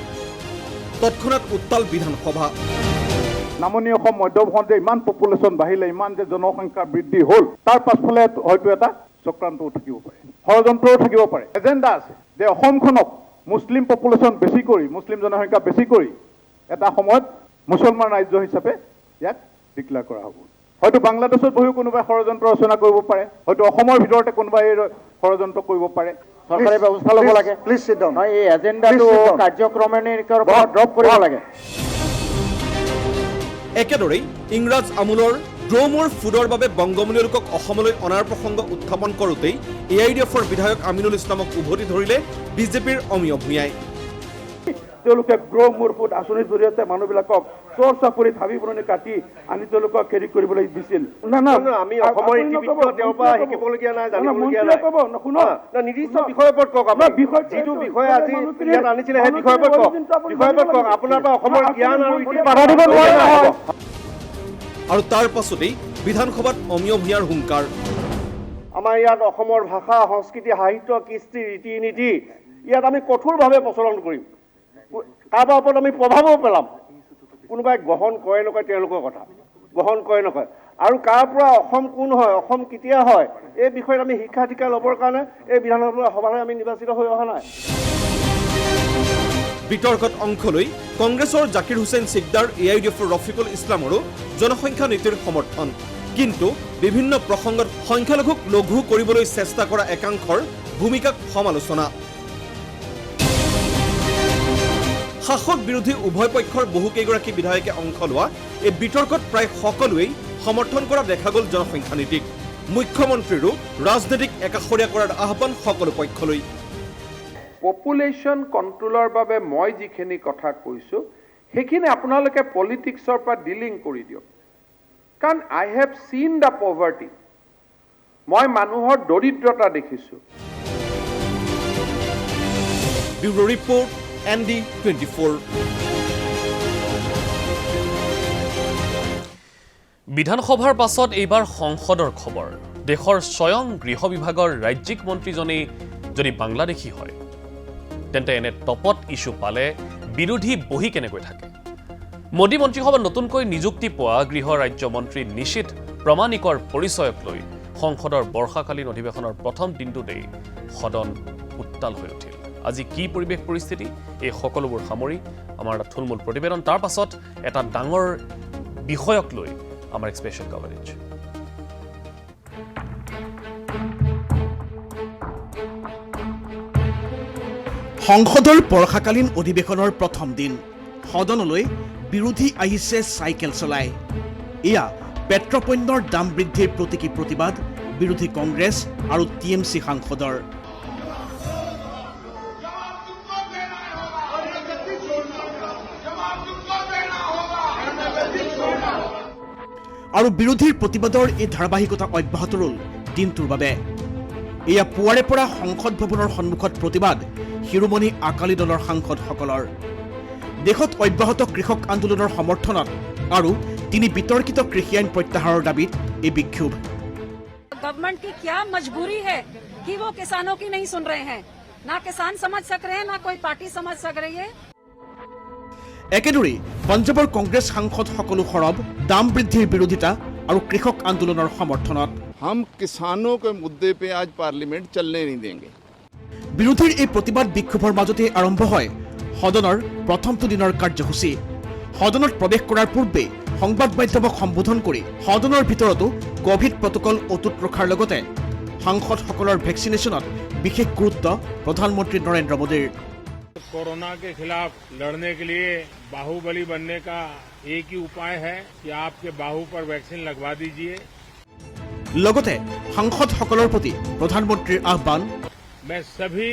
[SPEAKER 5] তৎক্ষণাত উত্তাল বিধানসভা
[SPEAKER 3] নামনি অসম মধ্য অসমত ইমান পপুলেশ্যন বাঢ়িলে ইমান যে জনসংখ্যা বৃদ্ধি হ'ল তাৰ পাছফালে হয়তো এটা চক্ৰান্তও থাকিব পাৰে ষড়যন্ত্ৰও থাকিব পাৰে এজেণ্ডা আছে যে অসমখনক মুছলিম পপুলেশ্যন বেছি কৰি মুছলিম জনসংখ্যা বেছি কৰি এটা সময়ত মুছলমান ৰাজ্য হিচাপে ইয়াক ডিক্লেয়াৰ কৰা হ'ব হয়তো বাংলাদেশত বহিও কোনোবাই ষড়যন্ত্ৰ ৰচনা কৰিব পাৰে হয়তো অসমৰ ভিতৰতে কোনোবাই ষড়যন্ত্ৰ কৰিব পাৰে চৰকাৰে ব্যৱস্থা ল'ব লাগে
[SPEAKER 6] প্লিজ সিট ডাউন এই এজেণ্ডাটো কাৰ্যক্ৰমণিৰ পৰা ড্ৰপ কৰিব লাগে
[SPEAKER 5] একেদৰেই ইংৰাজ আমুলৰ ড্ৰ'মৰ ফুডৰ বাবে বংগমূলীয় লোকক অসমলৈ অনাৰ প্ৰসংগ উত্থাপন কৰোঁতেই AIDFৰ বিধায়ক আমিনুল ইছলামক উভতি ধৰিলে বিজেপিৰ অমিয় ভূঞাই
[SPEAKER 3] তেওঁলোকে গ্ৰ' ফুড আঁচনিৰ জৰিয়তে মানুহবিলাকক চোৰ চাপৰি হাবি বননি কাটি আনি তেওঁলোকক কেৰি কৰিবলৈ দিছিল
[SPEAKER 6] আমি অসমৰ ইতিবৃত্ত তেওঁৰ পৰা শিকিবলগীয়া নাই জানিবলগীয়া নাই নিৰ্দিষ্ট বিষয়ৰ ওপৰত কওক আপুনি যিটো বিষয়ে আজি ইয়াত আনিছিলে সেই বিষয়ৰ ওপৰত কওক আপোনাৰ পৰা অসমৰ জ্ঞান আৰু ইতিবাচক বাধা দিব নোৱাৰে
[SPEAKER 5] আৰু তাৰ পাছতেই বিধানসভাত অমিয় ভূঞাৰ হুংকাৰ
[SPEAKER 6] আমাৰ ইয়াত অসমৰ ভাষা সংস্কৃতি সাহিত্য কৃষ্টি ৰীতি নীতি ইয়াত আমি কঠোৰভাৱে প্ৰচলন কৰিম কাৰোবাৰ ওপৰত আমি প্ৰভাৱো পেলাম কোনোবাই গ্ৰহণ কৰে নকৰে তেওঁলোকৰ কথা গ্ৰহণ কৰে নকৰে আৰু কাৰ পৰা অসম কোন হয় অসম কেতিয়া হয় এই বিষয়ত আমি শিক্ষা দীক্ষা ল'বৰ কাৰণে এই বিধানসভা সভালৈ আমি নিৰ্বাচিত হৈ অহা নাই
[SPEAKER 5] বিতৰ্কত অংশ লৈ কংগ্ৰেছৰ জাকিৰ হুছেইন সিকদাৰ এআইডিএফৰ ৰফিকুল ইছলামৰো জনসংখ্যা নীতিৰ সমৰ্থন কিন্তু বিভিন্ন প্ৰসংগত সংখ্যালঘুক লঘু কৰিবলৈ চেষ্টা কৰা একাংশৰ ভূমিকাক সমালোচনা শাসক বিৰোধী উভয় পক্ষৰ বহুকেইগৰাকী বিধায়কে অংশ লোৱা এই বিতৰ্কত প্ৰায় সকলোৱেই সমৰ্থন কৰা দেখা গ'ল জনসংখ্যা নীতিক মুখ্যমন্ত্ৰীৰো ৰাজনৈতিক একাষৰীয়া কৰাৰ আহ্বান সকলো পক্ষলৈ
[SPEAKER 4] পপুলেশ্যন কণ্ট্ৰলৰ বাবে মই যিখিনি কথা কৈছোঁ সেইখিনি আপোনালোকে পলিটিক্সৰ পৰা ডিলিং কৰি দিয়ক কাৰণ আই হেভ চিন দ্য পভাৰ্টি মই মানুহৰ দৰিদ্ৰতা দেখিছোঁ
[SPEAKER 5] ব্যুৰো ৰিপৰ্ট ND24
[SPEAKER 1] বিধানসভাৰ পাছত এইবাৰ সংসদৰ খবৰ দেশৰ স্বয়ং গৃহ বিভাগৰ ৰাজ্যিক মন্ত্ৰীজনেই যদি বাংলাদেশী হয় তেন্তে এনে টপত ইস্যু পালে বিৰোধী বহি কেনেকৈ থাকে মোদী মন্ত্ৰীসভাত নতুনকৈ নিযুক্তি পোৱা গৃহ ৰাজ্য মন্ত্ৰী নিশীথ প্ৰমাণিকৰ পৰিচয়ক লৈ সংসদৰ বৰ্ষাকালীন অধিৱেশনৰ প্ৰথম দিনটোতেই সদন উত্তাল হৈ উঠিল আজি কি পৰিৱেশ পৰিস্থিতি এই সকলোবোৰ সামৰি আমাৰ এটা থুলমূল প্ৰতিবেদন তাৰ পাছত এটা ডাঙৰ বিষয়ক লৈ আমাৰ স্পেচিয়েল কভাৰেজ
[SPEAKER 7] সংসদৰ বৰ্ষাকালীন অধিৱেশনৰ প্ৰথম দিন সদনলৈ বিৰোধী আহিছে চাইকেল চলাই এয়া পেট্ৰপণ্যৰ দাম বৃদ্ধিৰ প্ৰতীকী প্ৰতিবাদ বিৰোধী কংগ্ৰেছ আৰু টিএমচি সাংসদৰ আৰু বিৰোধীৰ প্ৰতিবাদৰ এই ধাৰাবাহিকতা অব্যাহত ৰল দিনটোৰ বাবে এয়া পুৱাৰে পৰা সংসদ ভৱনৰ সন্মুখত প্ৰতিবাদ শিৰোমণি আকালি দলৰ সাংসদসকলৰ দেশত অব্যাহত কৃষক আন্দোলনৰ সমৰ্থনত আৰু তিনি বিতৰ্কিত কৃষি আইন প্ৰত্যাহাৰৰ দাবীত এই বিক্ষোভ
[SPEAKER 8] गवर्नमेंट की क्या मजबूरी है कि वो किसानों की नहीं सुन रहे हैं ना किसान समझ सक रहे हैं ना कोई पार्टी समझ सक रही है
[SPEAKER 7] একেদৰে পঞ্জাবৰ কংগ্ৰেছ সাংসদসকলো সৰব দাম বৃদ্ধিৰ বিৰোধিতা আৰু কৃষক আন্দোলনৰ সমৰ্থনত
[SPEAKER 9] हम किसानों के मुद्दे पे आज पार्लियामेंट चलने नहीं देंगे
[SPEAKER 7] বিৰোধীৰ এই প্ৰতিবাদ বিক্ষোভৰ মাজতে আৰম্ভ হয় সদনৰ প্ৰথমটো দিনৰ কাৰ্যসূচী সদনত প্ৰৱেশ কৰাৰ পূৰ্বে সংবাদ মাধ্যমক সম্বোধন কৰি সদনৰ ভিতৰতো কোভিড প্ৰটোকল অটুট ৰখাৰ লগতে সাংসদসকলৰ ভেকচিনেশ্যনত বিশেষ গুৰুত্ব প্ৰধানমন্ত্ৰী নৰেন্দ্ৰ মোদীৰ
[SPEAKER 10] कोरोना के खिलाफ लड़ने के लिए बाहुबली बनने का एक ही उपाय है कि आपके बाहु पर वैक्सीन लगवा दीजिए
[SPEAKER 7] লগতে সাংসদসকলৰ প্ৰতি প্ৰধানমন্ত্ৰীৰ আহ্বান
[SPEAKER 10] मैं सभी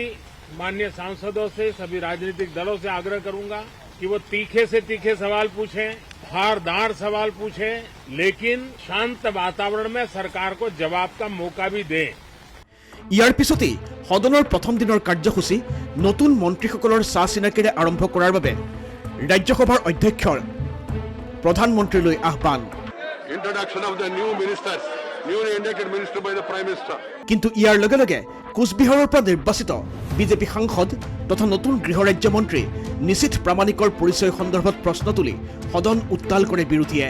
[SPEAKER 10] माननीय सांसदों से सभी राजनीतिक दलों से आग्रह करूंगा कि वो तीखे से तीखे सवाल पूछें धारदार सवाल पूछें लेकिन शांत वातावरण में सरकार को जवाब का मौका भी दें
[SPEAKER 7] ইয়াৰ পিছতেই সদনৰ প্ৰথম দিনৰ কাৰ্যসূচী নতুন মন্ত্ৰীসকলৰ চাহ চিনাকিৰে আৰম্ভ কৰাৰ বাবে ৰাজ্যসভাৰ অধ্যক্ষৰ প্ৰধানমন্ত্ৰীলৈ আহ্বান কিন্তু ইয়াৰ লগে লগে কোচবিহাৰৰ পৰা নিৰ্বাচিত বিজেপি সাংসদ তথা নতুন গৃহ ৰাজ্যমন্ত্ৰী নিশীথ প্ৰামাণিকৰ পৰিচয় সন্দৰ্ভত প্ৰশ্ন তুলি সদন উত্তাল কৰে বিৰোধীয়ে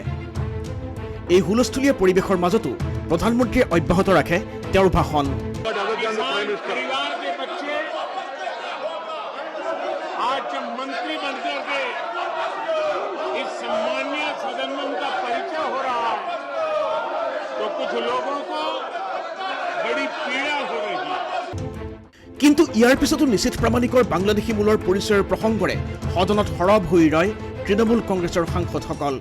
[SPEAKER 7] এই হুলস্থুলীয়া পৰিৱেশৰ মাজতো প্ৰধানমন্ত্ৰীয়ে অব্যাহত ৰাখে তেওঁৰ ভাষণ
[SPEAKER 10] परिवार के बच्चे आज जब मंत्री बनकर के इस सम्मानीय सदन में उनका परिचय हो रहा है तो कुछ लोगों को बड़ी पीड़ा हो रही है
[SPEAKER 7] কিন্তু ইয়াৰ পিছতো নিশীথ প্ৰামাণিকৰ বাংলাদেশী মূলৰ পৰিচয়ৰ প্ৰসংগৰে সদনত সৰব হৈ ৰয় তৃণমূল কংগ্ৰেছৰ সাংসদসকল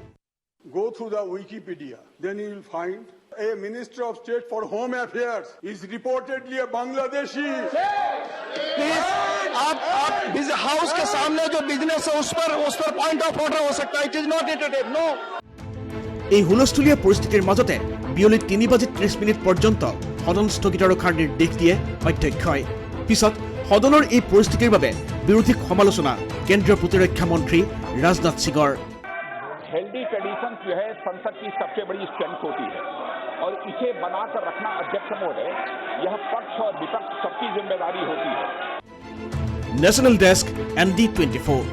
[SPEAKER 11] Go through the Wikipedia, then you will find a Minister of State for Home Affairs is reportedly a Bangladeshi.
[SPEAKER 6] आप हाउस के सामने जो बिजनेस है उस पर पॉइंट ऑफ ऑर्डर हो सकता है it is not entertain no
[SPEAKER 7] এই হুলস্থুলীয়া পৰিস্থিতিৰ মাজতে বিয়লি 3:30 পৰ্যন্ত সদন স্থগিত ৰখাৰ নিৰ্দেশ দিয়ে অধ্যক্ষই পিছত সদনৰ এই পৰিস্থিতিৰ বাবে বিৰোধীক সমালোচনা কেন্দ্ৰীয় প্ৰতিৰক্ষা মন্ত্ৰী ৰাজনাথ সিঙৰ
[SPEAKER 12] हेल्दी ट्रेडिशन जो है संसद की सबसे बड़ी स्ट्रेंथ होती है और इसे बनाकर रखना अध्यक्ष महोदय, यह पक्ष और विपक्ष सबकी जिम्मेदारी होती है।
[SPEAKER 7] National desk ND24।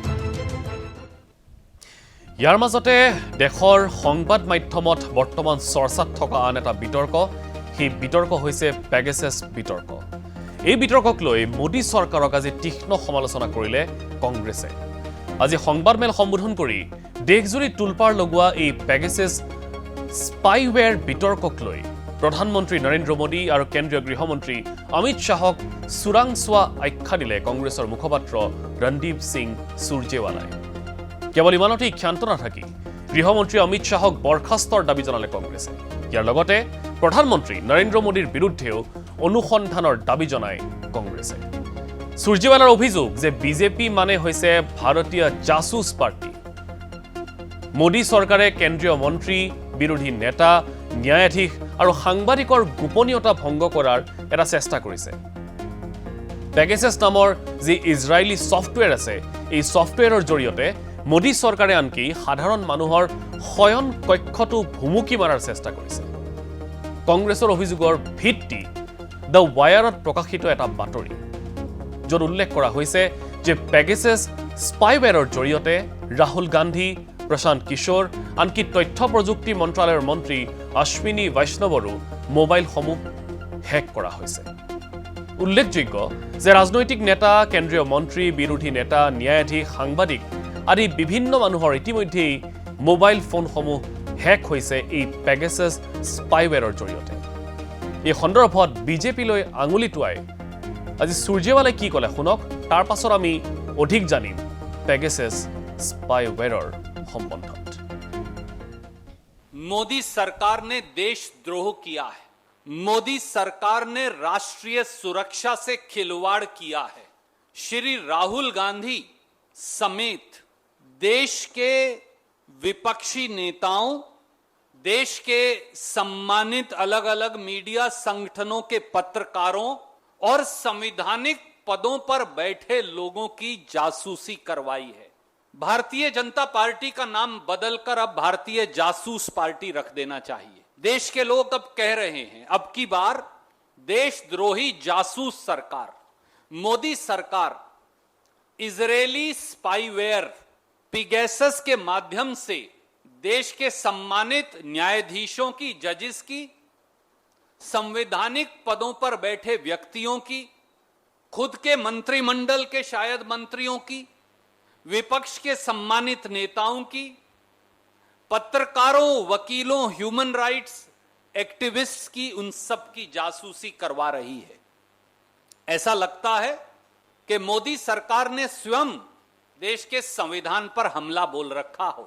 [SPEAKER 1] ইয়াৰ মাজতে দেশৰ সংবাদ মাধ্যমত বৰ্তমান চৰ্চাত থকা আন এটা বিতৰ্ক, সেই বিতৰ্ক হৈছে পেগাছাছ বিতৰ্ক। এই বিতৰ্কক লৈ মোদী চৰকাৰক আজি তীক্ষ্ণ সমালোচনা কৰিলে কংগ্ৰেছে। আজি সংবাদমেল সম্বোধন কৰি দেশজুৰি তোলপাৰ লগোৱা এই পেগাছাছ স্পাইৱেৰ বিতৰ্কক লৈ প্ৰধানমন্ত্ৰী নৰেন্দ্ৰ মোদী আৰু কেন্দ্ৰীয় গৃহমন্ত্ৰী অমিত শ্বাহক চোৰাংচোৱা আখ্যা দিলে কংগ্ৰেছৰ মুখপাত্ৰ ৰণদীপ সিং সুৰজেৱালাই। কেৱল ইমানতেই ক্ষান্ত নাথাকি গৃহমন্ত্ৰী অমিত শ্বাহক বৰ্খাস্তৰ দাবী জনালে কংগ্ৰেছে। ইয়াৰ লগতে প্ৰধানমন্ত্ৰী নৰেন্দ্ৰ মোদীৰ বিৰুদ্ধেও অনুসন্ধানৰ দাবী জনায় কংগ্ৰেছে। সুৰজেৱালাৰ অভিযোগ যে বিজেপি মানে হৈছে ভাৰতীয় জাসুস পাৰ্টি। মোদী চৰকাৰে কেন্দ্ৰীয় মন্ত্ৰী, বিৰোধী নেতা, ন্যায়াধীশ আৰু সাংবাদিকৰ গোপনীয়তা ভংগ কৰাৰ এটা চেষ্টা কৰিছে। পেগাছাছ নামৰ যি ইজৰাইলী ছফ্টৱেৰ আছে, এই ছফ্টৱেৰৰ জৰিয়তে মোদী চৰকাৰে আনকি সাধাৰণ মানুহৰ শয়ন কক্ষটো ভুমুকি মাৰাৰ চেষ্টা কৰিছে। কংগ্ৰেছৰ অভিযোগৰ ভিত্তি দ্য ৱায়াৰত প্ৰকাশিত এটা বাতৰি, য'ত উল্লেখ কৰা হৈছে যে পেগাছাছ স্পাইৱেৰৰ জৰিয়তে ৰাহুল গান্ধী, প্ৰশান্ত কিশোৰ, আনকি তথ্য প্ৰযুক্তি মন্ত্ৰালয়ৰ মন্ত্ৰী অশ্বিনী বৈষ্ণৱৰো মোবাইলসমূহ হেক কৰা হৈছে। উল্লেখযোগ্য যে ৰাজনৈতিক নেতা, কেন্দ্ৰীয় মন্ত্ৰী, বিৰোধী নেতা, ন্যায়াধীশ, সাংবাদিক আদি বিভিন্ন মানুহৰ ইতিমধ্যেই মোবাইল ফোনসমূহ হেক হৈছে এই পেগাছাছ স্পাইৱেৰৰ জৰিয়তে। এই সন্দৰ্ভত বিজেপিলৈ আঙুলি টুৱাই আজি সুৰজেৱালাই কি ক'লে শুনক, তাৰ পাছত আমি অধিক জানিম পেগাছাছ স্পাইৱেৰৰ সম্বন্ধত।
[SPEAKER 13] मोदी सरकार ने देशद्रोह किया है। मोदी सरकार ने राष्ट्रीय सुरक्षा से खिलवाड़ किया है। श्री राहुल गांधी समेत देश के विपक्षी नेताओं, देश के सम्मानित अलग अलग मीडिया संगठनों के पत्रकारों और संवैधानिक पदों पर बैठे लोगों की जासूसी करवाई है। भारतीय जनता पार्टी का नाम बदलकर अब भारतीय जासूस पार्टी रख देना चाहिए। देश के लोग अब कह रहे हैं, अब की बार देशद्रोही जासूस सरकार, मोदी सरकार इजरायली स्पाईवेयर पेगासस के माध्यम से देश के सम्मानित न्यायाधीशों की, जजेस की, संवैधानिक पदों पर बैठे व्यक्तियों की, खुद के मंत्रिमंडल के शायद मंत्रियों की, विपक्ष के सम्मानित नेताओं की, पत्रकारों, वकीलों, ह्यूमन राइट्स एक्टिविस्ट्स की, उन सब की जासूसी करवा रही है। ऐसा लगता है कि मोदी सरकार ने स्वयं देश के संविधान पर हमला बोल रखा हो,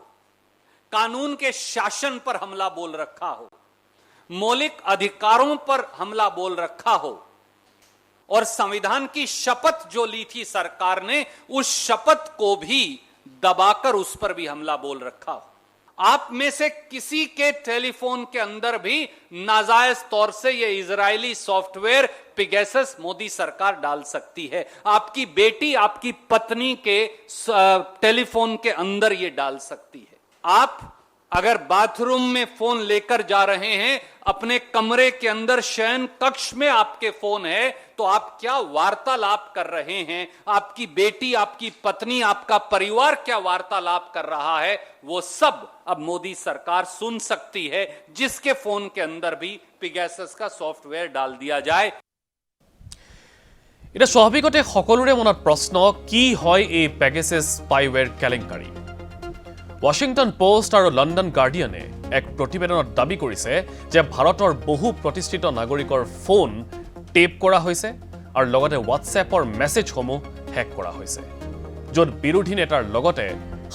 [SPEAKER 13] कानून के शासन पर हमला बोल रखा हो, मौलिक अधिकारों पर हमला बोल रखा हो और संविधान की शपथ जो ली थी सरकार ने, उस शपथ को भी दबाकर उस पर भी हमला बोल रखा हो। आप में से किसी के टेलीफोन के अंदर भी नाजायज तौर से यह इजरायली सॉफ्टवेयर पेगासस मोदी सरकार डाल सकती है। आपकी बेटी, आपकी पत्नी के टेलीफोन के अंदर यह डाल सकती है। आप अगर बाथरूम में फोन लेकर जा रहे हैं, अपने कमरे के अंदर शयन कक्ष में आपके फोन है, तो आप क्या वार्तालाप कर रहे हैं, आपकी बेटी, आपकी पत्नी, आपका परिवार क्या वार्तालाप कर रहा है, वो सब अब मोदी सरकार सुन सकती है, जिसके फोन के अंदर भी पेगासस का सॉफ्टवेयर डाल दिया जाए।
[SPEAKER 1] এটা স্বাভাৱিকতে সকলোৰে মনত প্ৰশ্ন, কি হয় এই পেগাছাছ স্পাইৱেৰ কেলেংকাৰী? ৱাশ্বিংটন পোষ্ট আৰু লণ্ডন গাৰ্ডিয়ানে এক প্ৰতিবেদনত দাবী কৰিছে যে ভাৰতৰ বহু প্ৰতিষ্ঠিত নাগৰিকৰ ফোন টেপ কৰা হৈছে আৰু লগতে হোৱাটছএপৰ মেছেজসমূহ হেক কৰা হৈছে, য'ত বিৰোধী নেতাৰ লগতে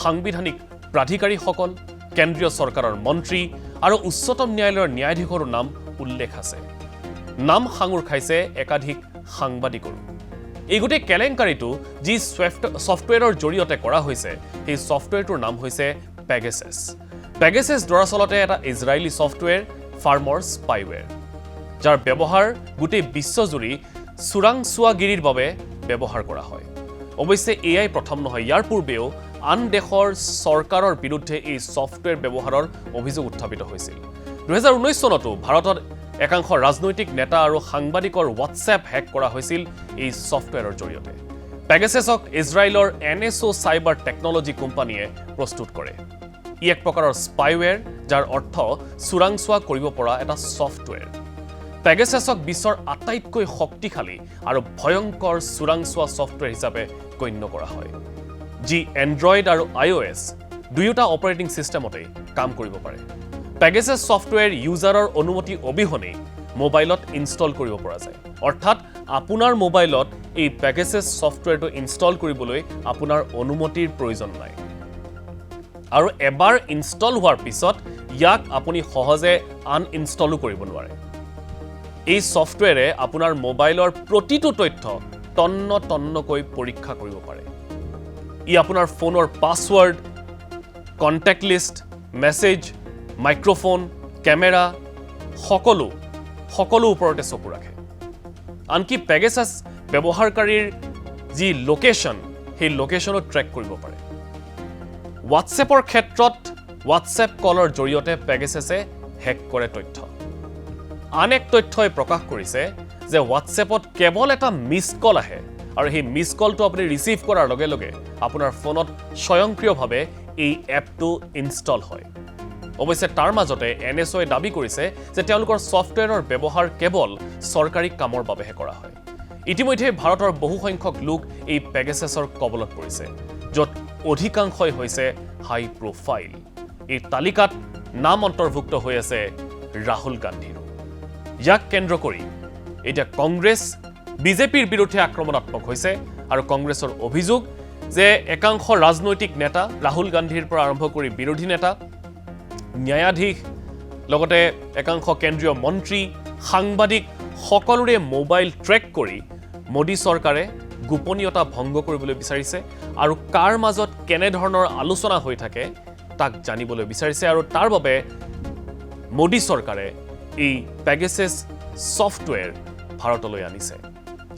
[SPEAKER 1] সাংবিধানিক প্ৰাধিকাৰীসকল, কেন্দ্ৰীয় চৰকাৰৰ মন্ত্ৰী আৰু উচ্চতম ন্যায়ালয়ৰ ন্যায়াধীশৰো নাম উল্লেখ আছে। নাম সাঙুৰ খাইছে একাধিক সাংবাদিকৰো। এই গোটেই কেলেংকাৰীটো যি ছফ্টৱেৰৰ জৰিয়তে কৰা হৈছে, সেই ছফ্টৱেৰটোৰ নাম হৈছে পেগাছাছ। পেগাছাছ দৰাচলতে এটা ইজৰাইলী ছফ্টৱেৰ, ফাৰ্মৰ স্পাইৱেৰ, যাৰ ব্যৱহাৰ গোটেই বিশ্বজুৰি চোৰাংচোৱাগিৰিৰ বাবে ব্যৱহাৰ কৰা হয়। অৱশ্যে এয়াই প্ৰথম নহয়, ইয়াৰ পূৰ্বেও আন দেশৰ চৰকাৰৰ বিৰুদ্ধে এই ছফ্টৱেৰ ব্যৱহাৰৰ অভিযোগ উত্থাপিত হৈছিল। 2019 চনতো ভাৰতত একাংশ ৰাজনৈতিক নেতা আৰু সাংবাদিকৰ হোৱাটছএপ হেক কৰা হৈছিল এই ছফটৱেৰৰ জৰিয়তে পেগাছাছক ইজৰাইলৰ NSO চাইবাৰ টেকনলজি কোম্পানীয়ে প্ৰস্তুত কৰে ই এক প্ৰকাৰৰ স্পাইৱেৰ যাৰ অৰ্থ চোৰাংচোৱা কৰিব পৰা এটা ছফটৱেৰ পেগাছাছক বিশ্বৰ আটাইতকৈ শক্তিশালী আৰু ভয়ংকৰ চোৰাংচোৱা ছফটৱেৰ হিচাপে গণ্য কৰা হয় যি এণ্ড্ৰইড আৰু iOS দুয়োটা অপাৰেটিং সিস্টেমতে কাম কৰিব পাৰে পেগাছাছ ছফটৱেৰ ইউজাৰৰ অনুমতি অবিহনে মোবাইলত ইনষ্টল কৰিব পৰা যায় অৰ্থাৎ আপোনাৰ মোবাইলত এই পেগাছাছ ছফটৱেৰটো ইনষ্টল কৰিবলৈ আপোনাৰ অনুমতিৰ প্ৰয়োজন নাই আৰু এবাৰ ইনষ্টল হোৱাৰ পিছত ইয়াক আপুনি সহজে আনইনষ্টলো কৰিব নোৱাৰে এই ছফটৱেৰে আপোনাৰ মোবাইলৰ প্ৰতিটো তথ্য তন্নকৈ পৰীক্ষা কৰিব পাৰে ই আপোনাৰ ফোনৰ password contact list message microphone camera সকলো ওপৰতে চকু ৰাখে আনকি পেগাছাছ ব্যৱহাৰকাৰীৰ যি লোকেশ্যন সেই লোকেশ্যনো ট্ৰেক কৰিব পাৰে হোৱাটছএপৰ ক্ষেত্ৰত হোৱাটছএপ কলৰ জৰিয়তে পেগাছাছে হেক কৰে তথ্য আন এক তথ্যই প্ৰকাশ কৰিছে যে হোৱাটছএপত কেৱল এটা মিছ কল আহে আৰু সেই মিছ কলটো আপুনি ৰিচিভ কৰাৰ লগে লগে আপোনাৰ ফোনত স্বয়ংক্ৰিয়ভাৱে এই এপটো ইনষ্টল হয় অৱশ্যে তাৰ মাজতে NSOয়ে দাবী কৰিছে যে তেওঁলোকৰ ছফটৱেৰৰ ব্যৱহাৰ কেৱল চৰকাৰী কামৰ বাবেহে কৰা হয় ইতিমধ্যে ভাৰতৰ বহু সংখ্যক লোক এই পেগাছাছৰ কবলত পৰিছে য'ত অধিকাংশই হৈছে হাই প্ৰফাইল এই তালিকাত নাম অন্তৰ্ভুক্ত হৈ আছে ৰাহুল গান্ধীৰো ইয়াক কেন্দ্ৰ কৰি এতিয়া কংগ্ৰেছ বিজেপিৰ বিৰুদ্ধে আক্ৰমণাত্মক হৈছে আৰু কংগ্ৰেছৰ অভিযোগ যে একাংশ ৰাজনৈতিক নেতা ৰাহুল গান্ধীৰ পৰা আৰম্ভ কৰি বিৰোধী নেতা ন্যায়াধীশ লগতে একাংশ কেন্দ্ৰীয় মন্ত্ৰী সাংবাদিক সকলোৰে মোবাইল ট্ৰেক কৰি মোদী চৰকাৰে গোপনীয়তা ভংগ কৰিবলৈ বিচাৰিছে আৰু কাৰ মাজত কেনে ধৰণৰ আলোচনা হৈ থাকে তাক জানিবলৈ বিচাৰিছে আৰু তাৰ বাবে মোদী চৰকাৰে এই পেগাছাছ ছফটৱেৰ ভাৰতলৈ আনিছে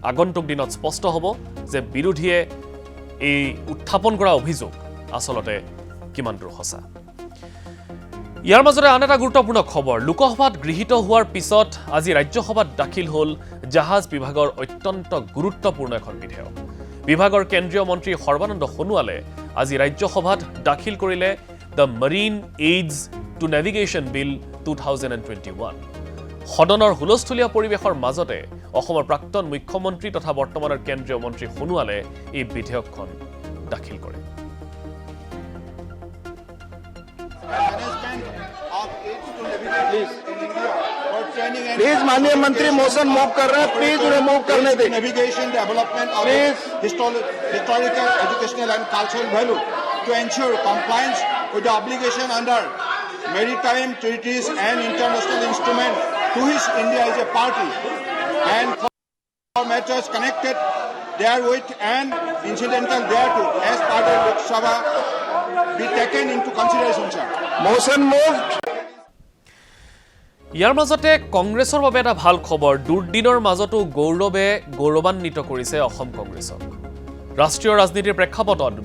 [SPEAKER 1] আগন্তুক দিনত স্পষ্ট হ'ব যে বিৰোধীয়ে এই উত্থাপন কৰা অভিযোগ আচলতে কিমান দূৰ সঁচা ইয়াৰ মাজতে আন এটা গুৰুত্বপূৰ্ণ খবৰ লোকসভাত গৃহীত হোৱাৰ পিছত আজি ৰাজ্যসভাত দাখিল হ'ল জাহাজ বিভাগৰ অত্যন্ত গুৰুত্বপূৰ্ণ এখন বিধেয়ক বিভাগৰ কেন্দ্ৰীয় মন্ত্ৰী সৰ্বানন্দ সোণোৱালে আজি ৰাজ্যসভাত দাখিল কৰিলে the Marin AIDS two navigation বিল 2021 সদনৰ হুলস্থুলীয়া পৰিৱেশৰ মাজতে অসমৰ প্ৰাক্তন মুখ্যমন্ত্ৰী তথা বৰ্তমানৰ কেন্দ্ৰীয় মন্ত্ৰী সোণোৱালে এই বিধেয়কখন দাখিল কৰে
[SPEAKER 6] प्लीज माननीय मंत्री मोशन मूव कर रहे हैं प्लीज उन्हें मूव करने दें
[SPEAKER 11] Navigation development of historical, educational and cultural value to ensure compliance with the obligation under maritime treaties and international instruments to which India is a party and for matters connected therewith and incidental thereto as part of Lok Sabha be taken into consideration, sir.
[SPEAKER 6] Motion moved
[SPEAKER 1] ইয়াৰ মাজতে কংগ্ৰেছৰ বাবে এটা ভাল খবৰ দুৰ্দিনৰ মাজতো গৌৰৱান্বিত কৰিছে অসম কংগ্ৰেছক ৰাষ্ট্ৰীয় ৰাজনীতিৰ প্ৰেক্ষাপটত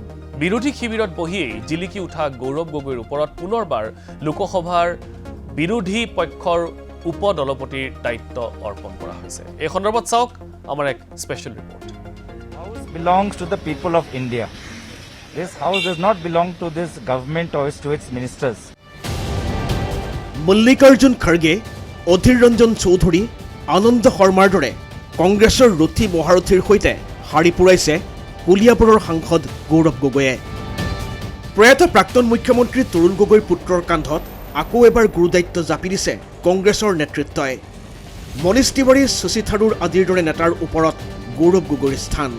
[SPEAKER 1] বিৰোধী শিবিৰত বহিয়েই জিলিকি উঠা গৌৰৱ গগৈৰ ওপৰত পুনৰবাৰ লোকসভাৰ বিৰোধী পক্ষৰ উপদলপতিৰ দায়িত্ব অৰ্পণ কৰা হৈছে এই সন্দৰ্ভত চাওক আমাৰ এক special report
[SPEAKER 14] House belongs to the people of India. This house does not belong to this government or to its ministers.
[SPEAKER 7] Mallikarjun Kharge Adhir Ranjan Chowdhury Anand শৰ্মাৰ দৰে কংগ্ৰেছৰ ৰথী মহাৰথীৰ সৈতে শাৰী পুৰাইছে কলিয়াবৰৰ সাংসদ গৌৰৱ গগৈয়ে প্ৰয়াত প্ৰাক্তন মুখ্যমন্ত্ৰী তৰুণ গগৈৰ পুত্ৰৰ কান্ধত আকৌ এবাৰ গুৰুদায়িত্ব জাপি দিছে কংগ্ৰেছৰ নেতৃত্বই মনীষ তিৱাৰী শশী থাৰুৰ আদিৰ দৰে নেতাৰ ওপৰত গৌৰৱ গগৈৰ স্থান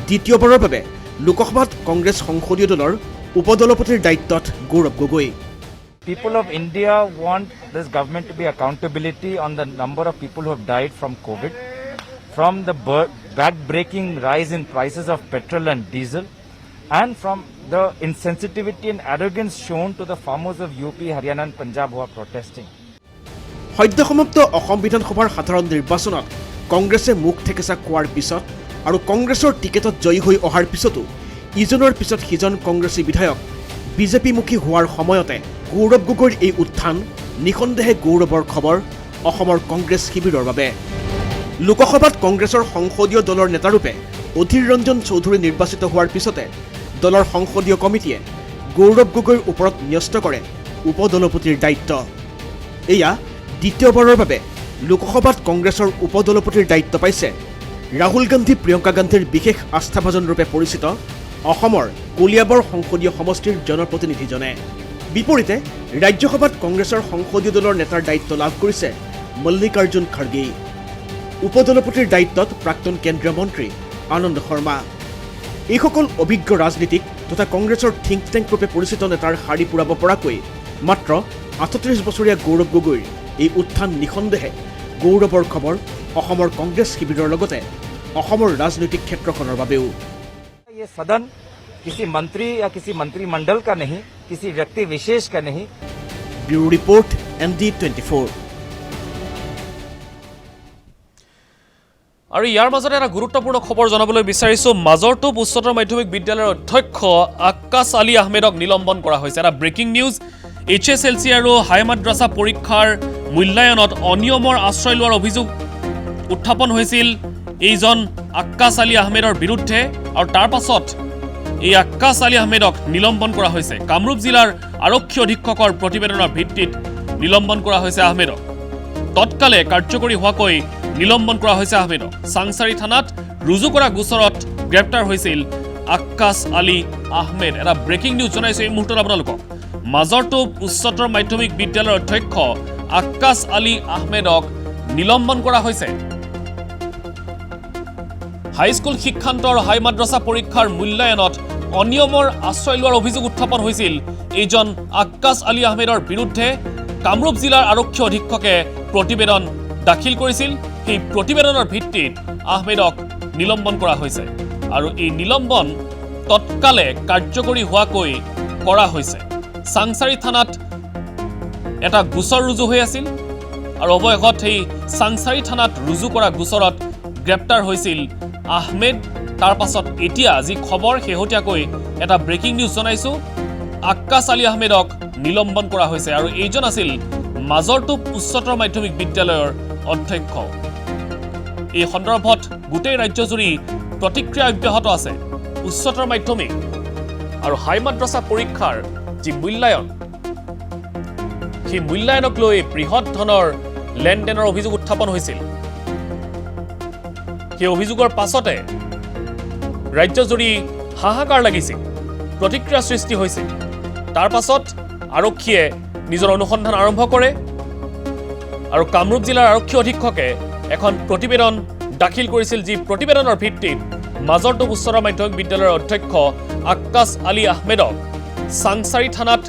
[SPEAKER 7] দ্বিতীয়বাৰৰ বাবে লোকসভাত কংগ্ৰেছ সংসদীয় দলৰ উপদলপতিৰ দায়িত্বত Gaurav Gogoi
[SPEAKER 14] People of India want this government to be accountability on the number of people who have died from COVID, from the back-breaking rise in prices of petrol and diesel, and from the insensitivity and arrogance shown to the farmers of UP, Haryana and Punjab who are protesting.
[SPEAKER 7] সদ্য সমাপ্ত অসম বিধানসভাৰ সাধাৰণ নিৰ্বাচনত কংগ্ৰেছে মুখ থেকেচা খোৱাৰ পিছত আৰু কংগ্ৰেছৰ টিকেটত জয়ী হৈ অহাৰ পিছতো ইজনৰ পিছত সিজন কংগ্ৰেছী বিধায়ক বিজেপিমুখী হোৱাৰ সময়তে গৌৰৱ গগৈৰ এই উত্থান নিঃসন্দেহে গৌৰৱৰ খবৰ অসমৰ কংগ্ৰেছ শিবিৰৰ বাবে। লোকসভাত কংগ্ৰেছৰ সংসদীয় দলৰ নেতাৰূপে অধীৰ ৰঞ্জন চৌধুৰী নিৰ্বাচিত হোৱাৰ পিছতে দলৰ সংসদীয় কমিটিয়ে গৌৰৱ গগৈৰ ওপৰত ন্যস্ত কৰে উপদলপতিৰ দায়িত্ব। এয়া দ্বিতীয়বাৰৰ বাবে লোকসভাত কংগ্ৰেছৰ উপদলপতিৰ দায়িত্ব পাইছে ৰাহুল গান্ধী প্ৰিয়ংকা গান্ধীৰ বিশেষ আস্থাভাজনৰূপে পৰিচিত অসমৰ কলিয়াবৰ সংসদীয় সমষ্টিৰ জনপ্ৰতিনিধিজনে। বিপৰীতে ৰাজ্যসভাত কংগ্ৰেছৰ সংসদীয় দলৰ নেতাৰ দায়িত্ব লাভ কৰিছে মল্লিকাৰ্জুন খাৰ্গে। উপদলপতিৰ দায়িত্বত প্ৰাক্তন কেন্দ্ৰীয় মন্ত্ৰী আনন্দ শৰ্মা। এইসকল অভিজ্ঞ ৰাজনীতিক তথা কংগ্ৰেছৰ থিংক টেংক ৰূপে পৰিচিত নেতাৰ শাৰী পূৰাব পৰাকৈ মাত্ৰ 38 বছৰীয়া গৌৰৱ গগৈৰ এই উত্থান নিঃসন্দেহে গৌৰৱৰ খবৰ অসমৰ কংগ্ৰেছ শিবিৰৰ লগতে অসমৰ ৰাজনৈতিক ক্ষেত্ৰখনৰ বাবেও।
[SPEAKER 14] ये सदन किसी मंत्री या किसी मंत्रिमंडल का नहीं, किसी व्यक्ति विशेष का नहीं।
[SPEAKER 7] Bureau report ND24।
[SPEAKER 1] আৰু ইয়াৰ মাজতে এটা গুৰুত্বপূৰ্ণ খবৰ জনাবলৈ বিচাৰিছো। মাজৰটোপ উচ্চতৰ মাধ্যমিক বিদ্যালয়ৰ অধ্যক্ষ আক্কাছ আলী আহমেদক নিলম্বন কৰা হৈছে। এটা ব্ৰেকিং নিউজ। HSLC আৰু হাই মাদ্ৰাছা পৰীক্ষাৰ মূল্যায়নত অনিয়মৰ আশ্ৰয় লোৱাৰ অভিযোগ উত্থাপন হৈছিল এইজন আক্কাছ আলী আহমেদৰ বিৰুদ্ধে, আৰু তাৰ পাছত এই আক্কাছ আলী আহমেদক নিলম্বন কৰা হৈছে। কামৰূপ জিলাৰ আৰক্ষী অধীক্ষকৰ প্ৰতিবেদনৰ ভিত্তিত নিলম্বন কৰা হৈছে আহমেদক। তৎকালে কাৰ্যকৰী হোৱাকৈ নিলম্বন কৰা হৈছে আহমেদক। চাংচাৰী থানাত ৰুজু কৰা গোচৰত গ্ৰেপ্তাৰ হৈছিল আক্কাছ আলী আহমেদ। এটা ব্ৰেকিং নিউজ জনাইছো এই মুহূৰ্তত আপোনালোকক। মাজৰটোপ উচ্চতৰ মাধ্যমিক বিদ্যালয়ৰ অধ্যক্ষ আক্কাছ আলী আহমেদক নিলম্বন কৰা হৈছে। হাইস্কুল শিক্ষান্ত আৰু হাই মাদ্ৰাছা পৰীক্ষাৰ মূল্যায়নত অনিয়মৰ আশ্ৰয় লোৱাৰ অভিযোগ উত্থাপন হৈছিল এইজন আক্কাছ আলী আহমেদৰ বিৰুদ্ধে। কামৰূপ জিলাৰ আৰক্ষী অধীক্ষকে প্ৰতিবেদন দাখিল কৰিছিল। সেই প্ৰতিবেদনৰ ভিত্তিত আহমেদক নিলম্বন কৰা হৈছে, আৰু এই নিলম্বন তৎকালে কাৰ্যকৰী হোৱাকৈ কৰা হৈছে। চাংচাৰী থানাত এটা গোচৰ ৰুজু হৈ আছিল, আৰু অৱশেষত সেই চাংচাৰী থানাত ৰুজু কৰা গোচৰত গ্ৰেপ্তাৰ হৈছিল আহমেদ। তাৰ পাছত এতিয়া যি খবৰ শেহতীয়াকৈ এটা ব্ৰেকিং নিউজ জনাইছো, আক্কাছ আলী আহমেদক নিলম্বন কৰা হৈছে, আৰু এইজন আছিল মাজৰটোপ উচ্চতৰ মাধ্যমিক বিদ্যালয়ৰ অধ্যক্ষ। এই সন্দৰ্ভত গোটেই ৰাজ্যজুৰি প্ৰতিক্ৰিয়া অব্যাহত আছে। উচ্চতৰ মাধ্যমিক আৰু হাই মাদ্ৰাছা পৰীক্ষাৰ যি মূল্যায়ন, সেই মূল্যায়নক লৈ বৃহৎ ধনৰ লেনদেনৰ অভিযোগ উত্থাপন হৈছিল। সেই অভিযোগৰ পাছতে ৰাজ্যজুৰি হাহাকাৰ লাগিছিল, প্ৰতিক্ৰিয়া সৃষ্টি হৈছিল। তাৰ পাছত আৰক্ষীয়ে নিজৰ অনুসন্ধান আৰম্ভ কৰে, আৰু কামৰূপ জিলাৰ আৰক্ষী অধীক্ষকে এখন প্ৰতিবেদন দাখিল কৰিছিল, যি প্ৰতিবেদনৰ ভিত্তিত মাজৰটোপ উচ্চতৰ মাধ্যমিক বিদ্যালয়ৰ অধ্যক্ষ আক্কাছ আলী আহমেদক চাংচাৰী থানাত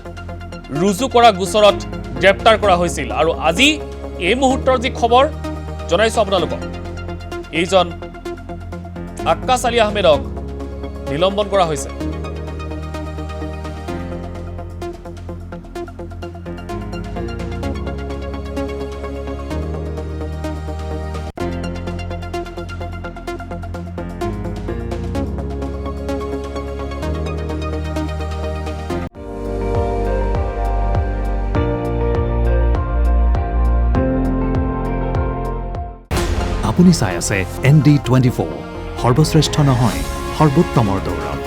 [SPEAKER 1] ৰুজু কৰা গোচৰত গ্ৰেপ্তাৰ কৰা হৈছিল। আৰু আজি এই মুহূৰ্তৰ যি খবৰ জনাইছো আপোনালোকক, এইজন আক্কাছ আলী আহমেদক নিলম্বন কৰা হৈছে।
[SPEAKER 15] আপুনি চাই আছে ND24, সৰ্বশ্ৰেষ্ঠ নহয় সৰ্বোত্তমৰ দৌৰত।